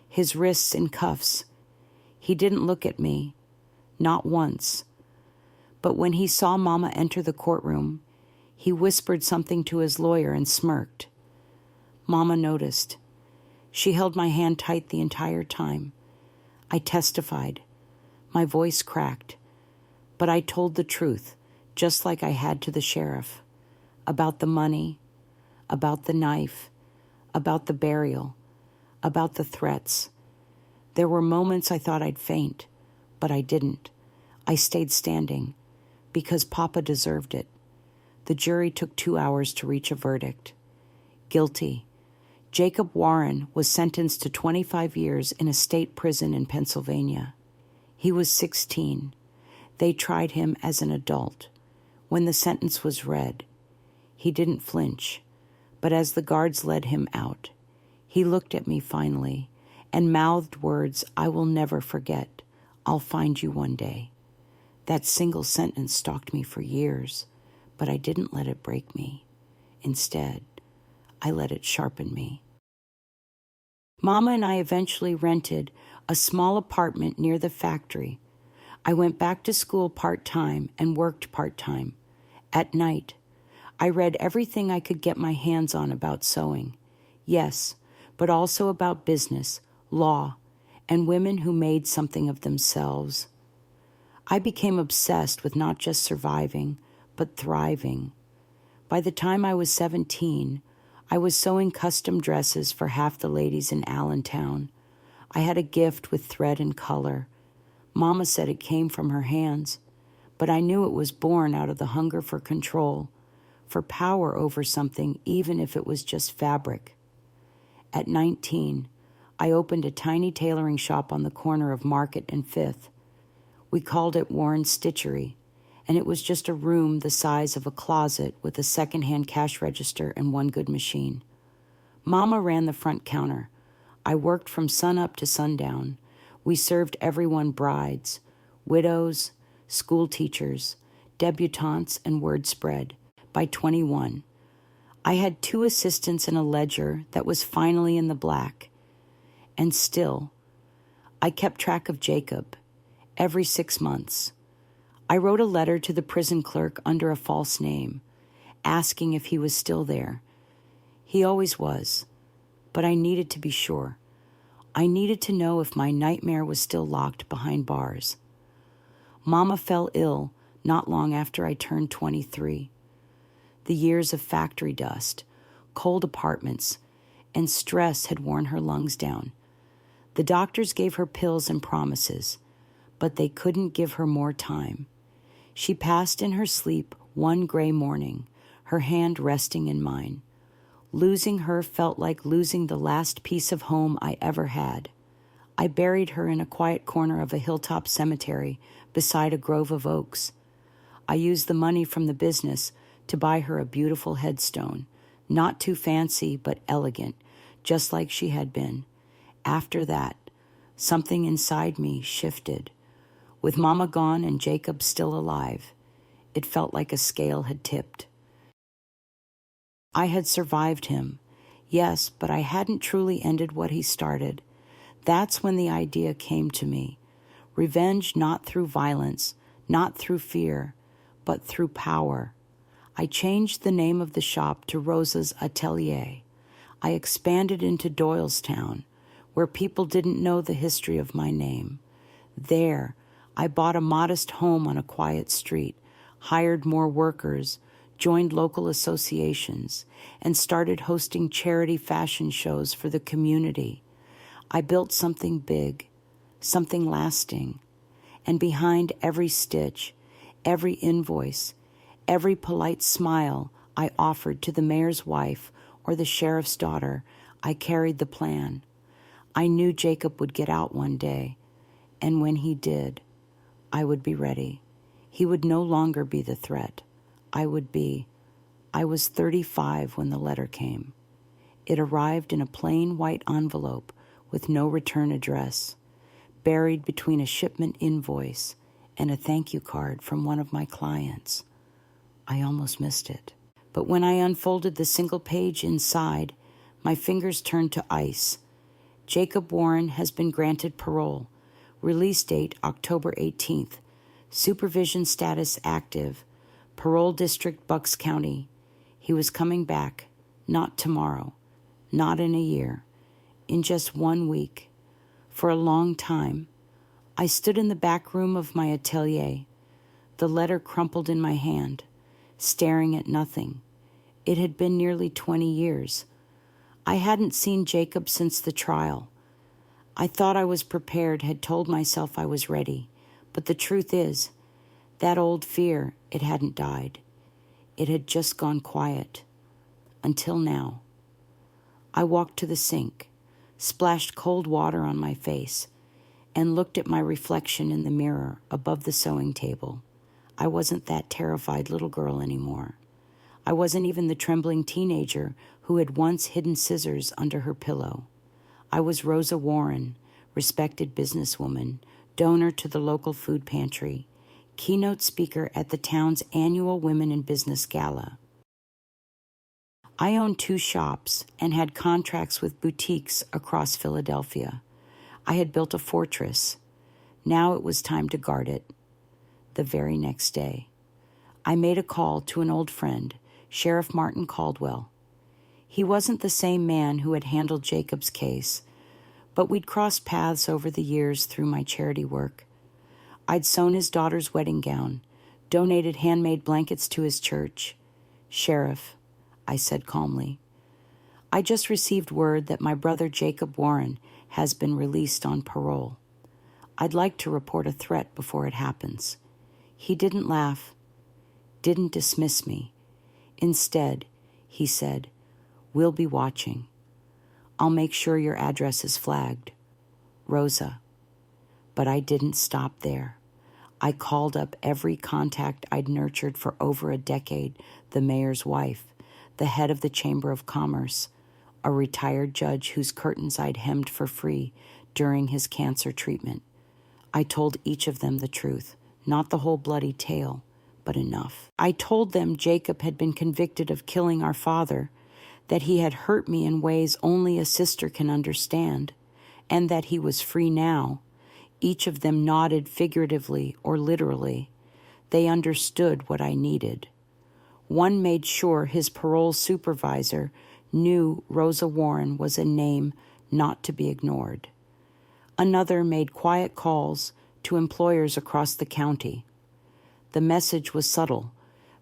A: his wrists in cuffs. He didn't look at me, not once. But when he saw Mama enter the courtroom, he whispered something to his lawyer and smirked. Mama noticed. She held my hand tight the entire time. I testified. My voice cracked. But I told the truth, just like I had to the sheriff. About the money, about the knife, about the burial, about the threats. There were moments I thought I'd faint, but I didn't. I stayed standing, because Papa deserved it. The jury took 2 hours to reach a verdict. Guilty. Jacob Warren was sentenced to 25 years in a state prison in Pennsylvania. He was 16. They tried him as an adult. When the sentence was read, he didn't flinch, but as the guards led him out, he looked at me finally and mouthed words I will never forget. "I'll find you one day." That single sentence stalked me for years, but I didn't let it break me. Instead, I let it sharpen me. Mama and I eventually rented a small apartment near the factory. I went back to school part-time and worked part-time. At night, I read everything I could get my hands on about sewing. Yes, but also about business, law, and women who made something of themselves. I became obsessed with not just surviving, but thriving. By the time I was 17, I was sewing custom dresses for half the ladies in Allentown. I had a gift with thread and color. Mama said it came from her hands, but I knew it was born out of the hunger for control, for power over something, even if it was just fabric. At 19, I opened a tiny tailoring shop on the corner of Market and 5th. We called it Warren's Stitchery, and it was just a room the size of a closet with a second-hand cash register and one good machine. Mama ran the front counter. I worked from sunup to sundown. We served everyone brides, widows, school teachers, debutantes, and word spread. By 21, I had 2 assistants and a ledger that was finally in the black. And still, I kept track of Jacob every 6 months. I wrote a letter to the prison clerk under a false name, asking if he was still there. He always was, but I needed to be sure. I needed to know if my nightmare was still locked behind bars. Mama fell ill not long after I turned 23. The years of factory dust, cold apartments, and stress had worn her lungs down. The doctors gave her pills and promises, but they couldn't give her more time. She passed in her sleep one gray morning, her hand resting in mine. Losing her felt like losing the last piece of home I ever had. I buried her in a quiet corner of a hilltop cemetery beside a grove of oaks. I used the money from the business to buy her a beautiful headstone, not too fancy but elegant, just like she had been. After that, Something inside me shifted. With Mama gone and Jacob still alive, it felt like a scale had tipped. I had survived him, yes, but I hadn't truly ended what he started. That's when the idea came to me. Revenge not through violence, not through fear, but through power. I changed the name of the shop to Rosa's Atelier. I expanded into Doylestown, where people didn't know the history of my name. There, I bought a modest home on a quiet street, hired more workers, joined local associations, and started hosting charity fashion shows for the community. I built something big, something lasting, and behind every stitch, every invoice, every polite smile I offered to the mayor's wife or the sheriff's daughter, I carried the plan. I knew Jacob would get out one day, and when he did, I would be ready. He would no longer be the threat. I was 35 when the letter came. It arrived in a plain white envelope with no return address, buried between a shipment invoice and a thank you card from one of my clients. I almost missed it. But when I unfolded the single page inside, my fingers turned to ice. Jacob Warren has been granted parole. Release date October 18th. Supervision status active. Parole district Bucks County. He was coming back. Not tomorrow. Not in a year. In just 1 week. For a long time. I stood in the back room of my atelier, the letter crumpled in my hand, staring at nothing. It had been nearly 20 years. I hadn't seen Jacob since the trial. I thought I was prepared, had told myself I was ready. But the truth is, that old fear, it hadn't died. It had just gone quiet. Until now. I walked to the sink, splashed cold water on my face, and looked at my reflection in the mirror above the sewing table. I wasn't that terrified little girl anymore. I wasn't even the trembling teenager who had once hidden scissors under her pillow. I was Rosa Warren, respected businesswoman, donor to the local food pantry, keynote speaker at the town's annual Women in Business Gala. I owned 2 shops and had contracts with boutiques across Philadelphia. I had built a fortress. Now it was time to guard it. The very next day, I made a call to an old friend, Sheriff Martin Caldwell. He wasn't the same man who had handled Jacob's case, but we'd crossed paths over the years through my charity work. I'd sewn his daughter's wedding gown, donated handmade blankets to his church. Sheriff, I said calmly, I just received word that my brother Jacob Warren has been released on parole. I'd like to report a threat before it happens. He didn't laugh, didn't dismiss me. Instead, he said, we'll be watching. I'll make sure your address is flagged. Rosa. But I didn't stop there. I called up every contact I'd nurtured for over a decade, the mayor's wife, the head of the Chamber of Commerce, a retired judge whose curtains I'd hemmed for free during his cancer treatment. I told each of them the truth, not the whole bloody tale, but enough. I told them Jacob had been convicted of killing our father, that he had hurt me in ways only a sister can understand, and that he was free now. Each of them nodded figuratively or literally. They understood what I needed. One made sure his parole supervisor knew Rosa Warren was a name not to be ignored. Another made quiet calls to employers across the county. The message was subtle,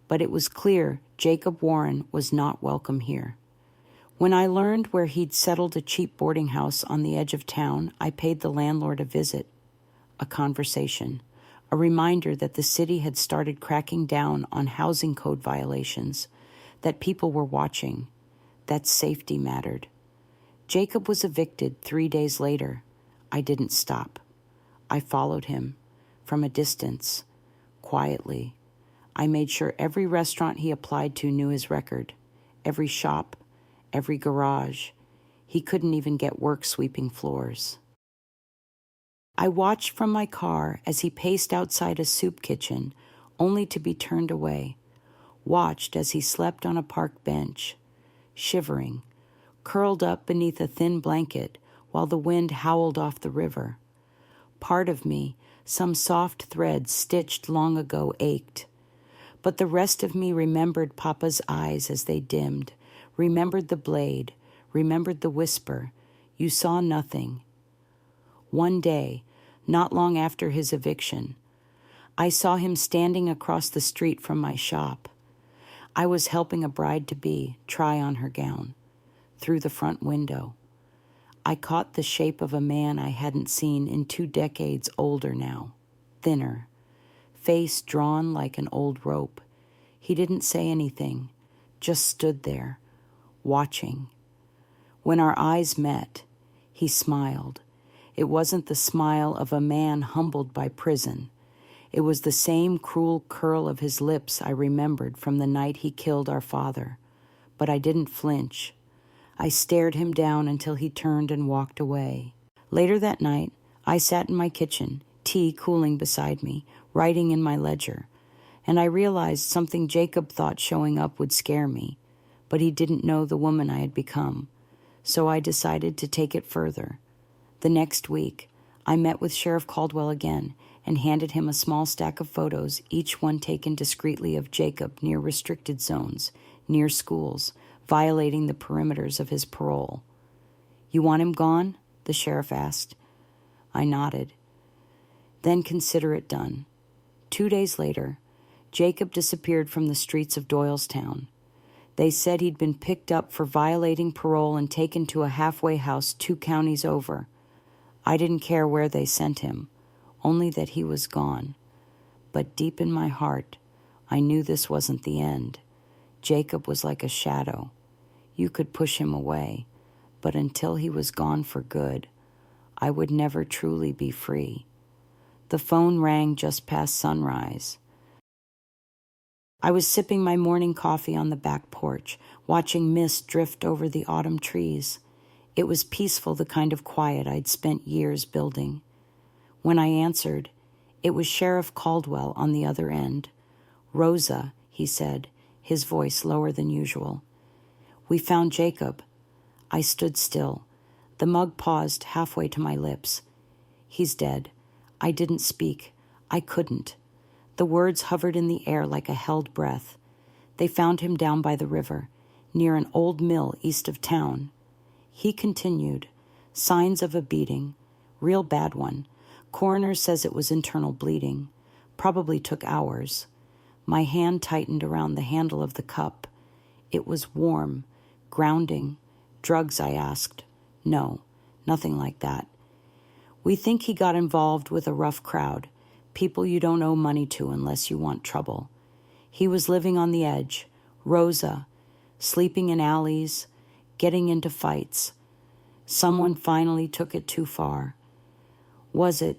A: but it was clear Jacob Warren was not welcome here. When I learned where he'd settled a cheap boarding house on the edge of town, I paid the landlord a visit, a conversation, a reminder that the city had started cracking down on housing code violations, that people were watching, that safety mattered. Jacob was evicted 3 days later. I didn't stop. I followed him from a distance, quietly. I made sure every restaurant he applied to knew his record, every shop, every garage. He couldn't even get work sweeping floors. I watched from my car as he paced outside a soup kitchen, only to be turned away. Watched as he slept on a park bench, shivering, curled up beneath a thin blanket while the wind howled off the river. Part of me, some soft thread stitched long ago, ached. But the rest of me remembered Papa's eyes as they dimmed, remembered the blade, remembered the whisper, "You saw nothing." One day, not long after his eviction, I saw him standing across the street from my shop. I was helping a bride-to-be try on her gown. Through the front window, I caught the shape of a man I hadn't seen in 2 decades, older now, thinner, face drawn like an old rope. He didn't say anything, just stood there, watching. When our eyes met, he smiled. It wasn't the smile of a man humbled by prison. It was the same cruel curl of his lips I remembered from the night he killed our father. But I didn't flinch. I stared him down until he turned and walked away. Later that night, I sat in my kitchen, tea cooling beside me, writing in my ledger, and I realized something Jacob thought showing up would scare me, but he didn't know the woman I had become, so I decided to take it further. The next week, I met with Sheriff Caldwell again and handed him a small stack of photos, each one taken discreetly of Jacob near restricted zones, near schools, violating the perimeters of his parole. "You want him gone?" the sheriff asked. I nodded. "Then consider it done." 2 days later, Jacob disappeared from the streets of Doylestown. They said he'd been picked up for violating parole and taken to a halfway house 2 counties over. I didn't care where they sent him, only that he was gone. But deep in my heart, I knew this wasn't the end. Jacob was like a shadow. You could push him away, but until he was gone for good, I would never truly be free. The phone rang just past sunrise. I was sipping my morning coffee on the back porch, watching mist drift over the autumn trees. It was peaceful, the kind of quiet I'd spent years building. When I answered, it was Sheriff Caldwell on the other end. "Rosa," he said, his voice lower than usual. "We found Jacob." I stood still. The mug paused halfway to my lips. "He's dead." I didn't speak. I couldn't. The words hovered in the air like a held breath. They found him down by the river, near an old mill east of town. He continued, "Signs of a beating. Real bad one. Coroner says it was internal bleeding. Probably took hours." My hand tightened around the handle of the cup. It was warm, grounding. "Drugs?" I asked. "No, nothing like that. We think he got involved with a rough crowd, people you don't owe money to unless you want trouble. He was living on the edge, Rosa, sleeping in alleys, getting into fights. Someone finally took it too far." "Was it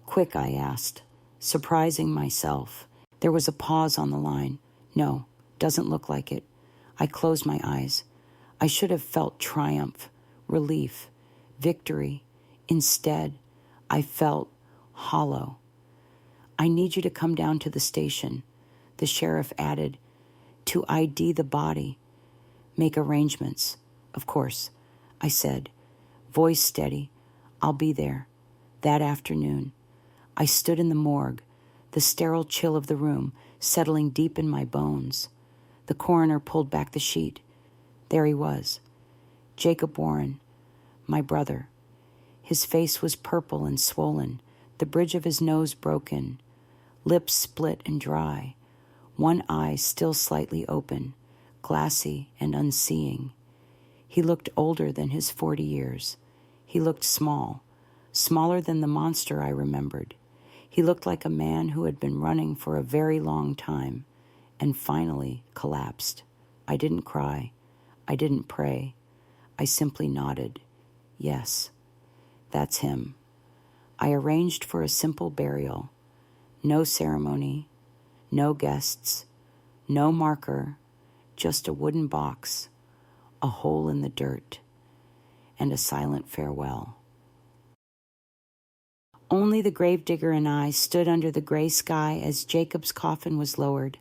A: quick?" I asked, surprising myself. There was a pause on the line. "No, doesn't look like it." I closed my eyes. I should have felt triumph, relief, victory. Instead, I felt hollow. "I need you to come down to the station," the sheriff added, "to ID the body. Make arrangements." "Of course," I said, voice steady. "I'll be there." That afternoon, I stood in the morgue, the sterile chill of the room settling deep in my bones. The coroner pulled back the sheet. There he was, Jacob Warren, my brother. His face was purple and swollen, the bridge of his nose broken, lips split and dry, one eye still slightly open, glassy and unseeing. He looked older than his 40 years. He looked small, smaller than the monster I remembered. He looked like a man who had been running for a very long time and finally collapsed. I didn't cry. I didn't pray. I simply nodded. Yes, that's him. I arranged for a simple burial. No ceremony, no guests, no marker, just a wooden box, a hole in the dirt, and a silent farewell. Only the gravedigger and I stood under the gray sky as Jacob's coffin was lowered.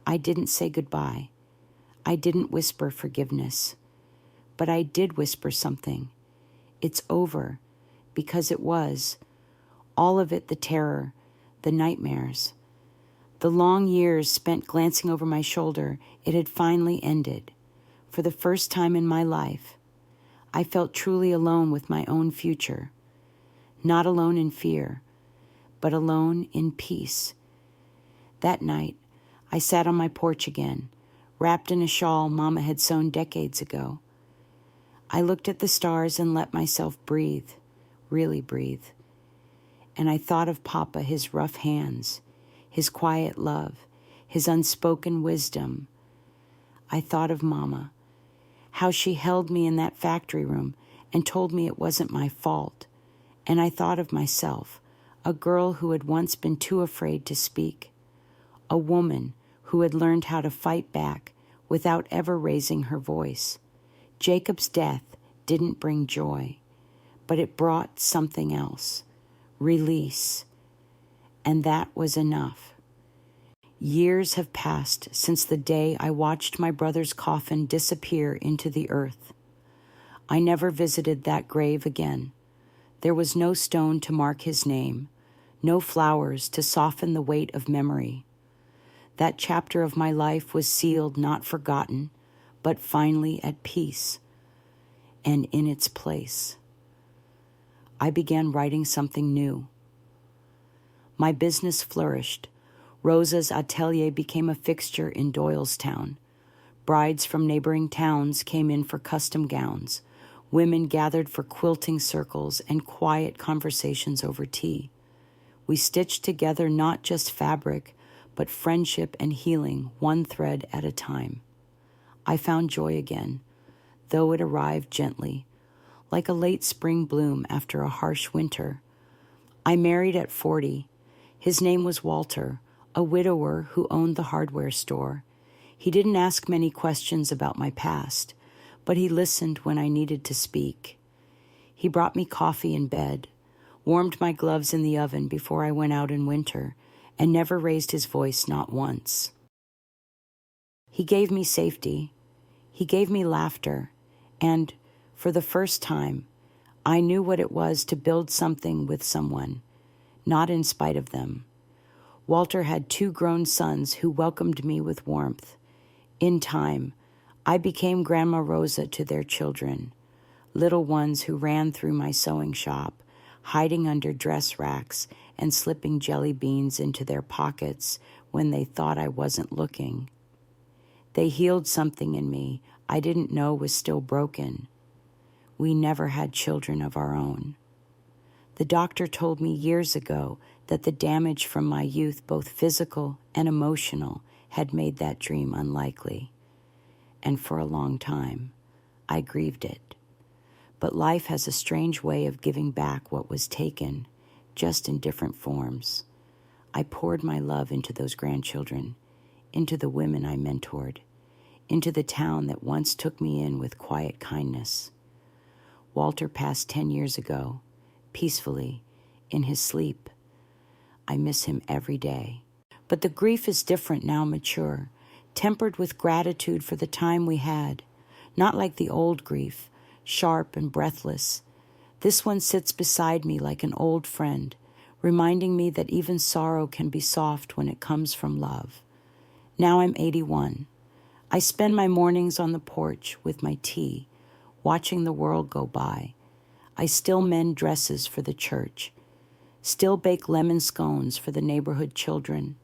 A: I didn't say goodbye. I didn't whisper forgiveness. But I did whisper something. It's over, because it was. All of it, the terror, the nightmares. The long years spent glancing over my shoulder, it had finally ended. For the first time in my life, I felt truly alone with my own future. Not alone in fear, but alone in peace. That night, I sat on my porch again, wrapped in a shawl Mama had sewn decades ago. I looked at the stars and let myself breathe, really breathe. And I thought of Papa, his rough hands, his quiet love, his unspoken wisdom. I thought of Mama, how she held me in that factory room and told me it wasn't my fault. And I thought of myself, a girl who had once been too afraid to speak, a woman who had learned how to fight back without ever raising her voice. Jacob's death didn't bring joy, but it brought something else, release, and that was enough. Years have passed since the day I watched my brother's coffin disappear into the earth. I never visited that grave again. There was no stone to mark his name, no flowers to soften the weight of memory. That chapter of my life was sealed, not forgotten, but finally at peace and in its place. I began writing something new. My business flourished. Rosa's atelier became a fixture in Doylestown. Brides from neighboring towns came in for custom gowns. Women gathered for quilting circles and quiet conversations over tea. We stitched together not just fabric, but friendship and healing, one thread at a time. I found joy again, though it arrived gently, like a late spring bloom after a harsh winter. I married at 40. His name was Walter, a widower who owned the hardware store. He didn't ask many questions about my past, but he listened when I needed to speak. He brought me coffee in bed, warmed my gloves in the oven before I went out in winter, and never raised his voice, not once. He gave me safety. He gave me laughter, and, for the first time, I knew what it was to build something with someone, not in spite of them. Walter had 2 grown sons who welcomed me with warmth. In time, I became Grandma Rosa to their children, little ones who ran through my sewing shop, hiding under dress racks and slipping jelly beans into their pockets when they thought I wasn't looking. They healed something in me I didn't know was still broken. We never had children of our own. The doctor told me years ago that the damage from my youth, both physical and emotional, had made that dream unlikely. And for a long time, I grieved it. But life has a strange way of giving back what was taken, just in different forms. I poured my love into those grandchildren, into the women I mentored, into the town that once took me in with quiet kindness. Walter passed 10 years ago, peacefully, in his sleep. I miss him every day. But the grief is different now, mature, tempered with gratitude for the time we had, not like the old grief, sharp and breathless. This one sits beside me like an old friend, reminding me that even sorrow can be soft when it comes from love. Now I'm 81. I spend my mornings on the porch with my tea, watching the world go by. I still mend dresses for the church, still bake lemon scones for the neighborhood children,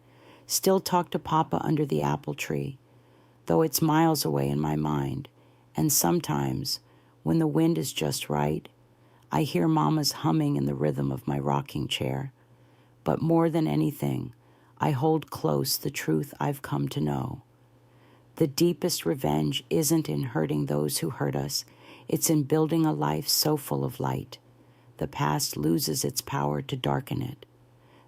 A: still talk to Papa under the apple tree, though it's miles away in my mind, and sometimes, when the wind is just right, I hear Mama's humming in the rhythm of my rocking chair. But more than anything, I hold close the truth I've come to know. The deepest revenge isn't in hurting those who hurt us. It's in building a life so full of light. The past loses its power to darken it.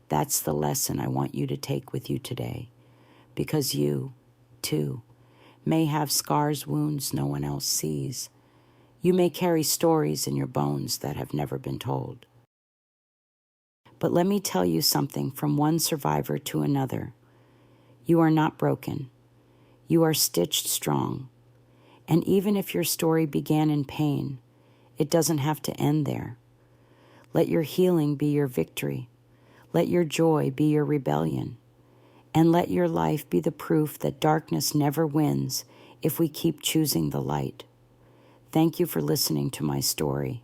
A: That's the lesson I want you to take with you today. Because you, too, may have scars, wounds no one else sees. You may carry stories in your bones that have never been told. But let me tell you something from one survivor to another. You are not broken. You are stitched strong. And even if your story began in pain, it doesn't have to end there. Let your healing be your victory. Let your joy be your rebellion. And let your life be the proof that darkness never wins if we keep choosing the light. Thank you for listening to my story.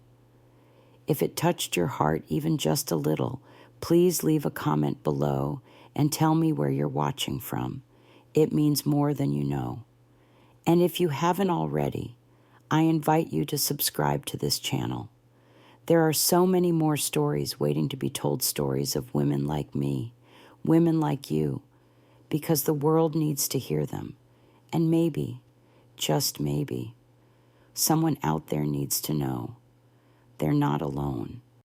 A: If it touched your heart even just a little, please leave a comment below and tell me where you're watching from. It means more than you know. And if you haven't already, I invite you to subscribe to this channel. There are so many more stories waiting to be told, stories of women like me, women like you, because the world needs to hear them. And maybe, just maybe, someone out there needs to know they're not alone.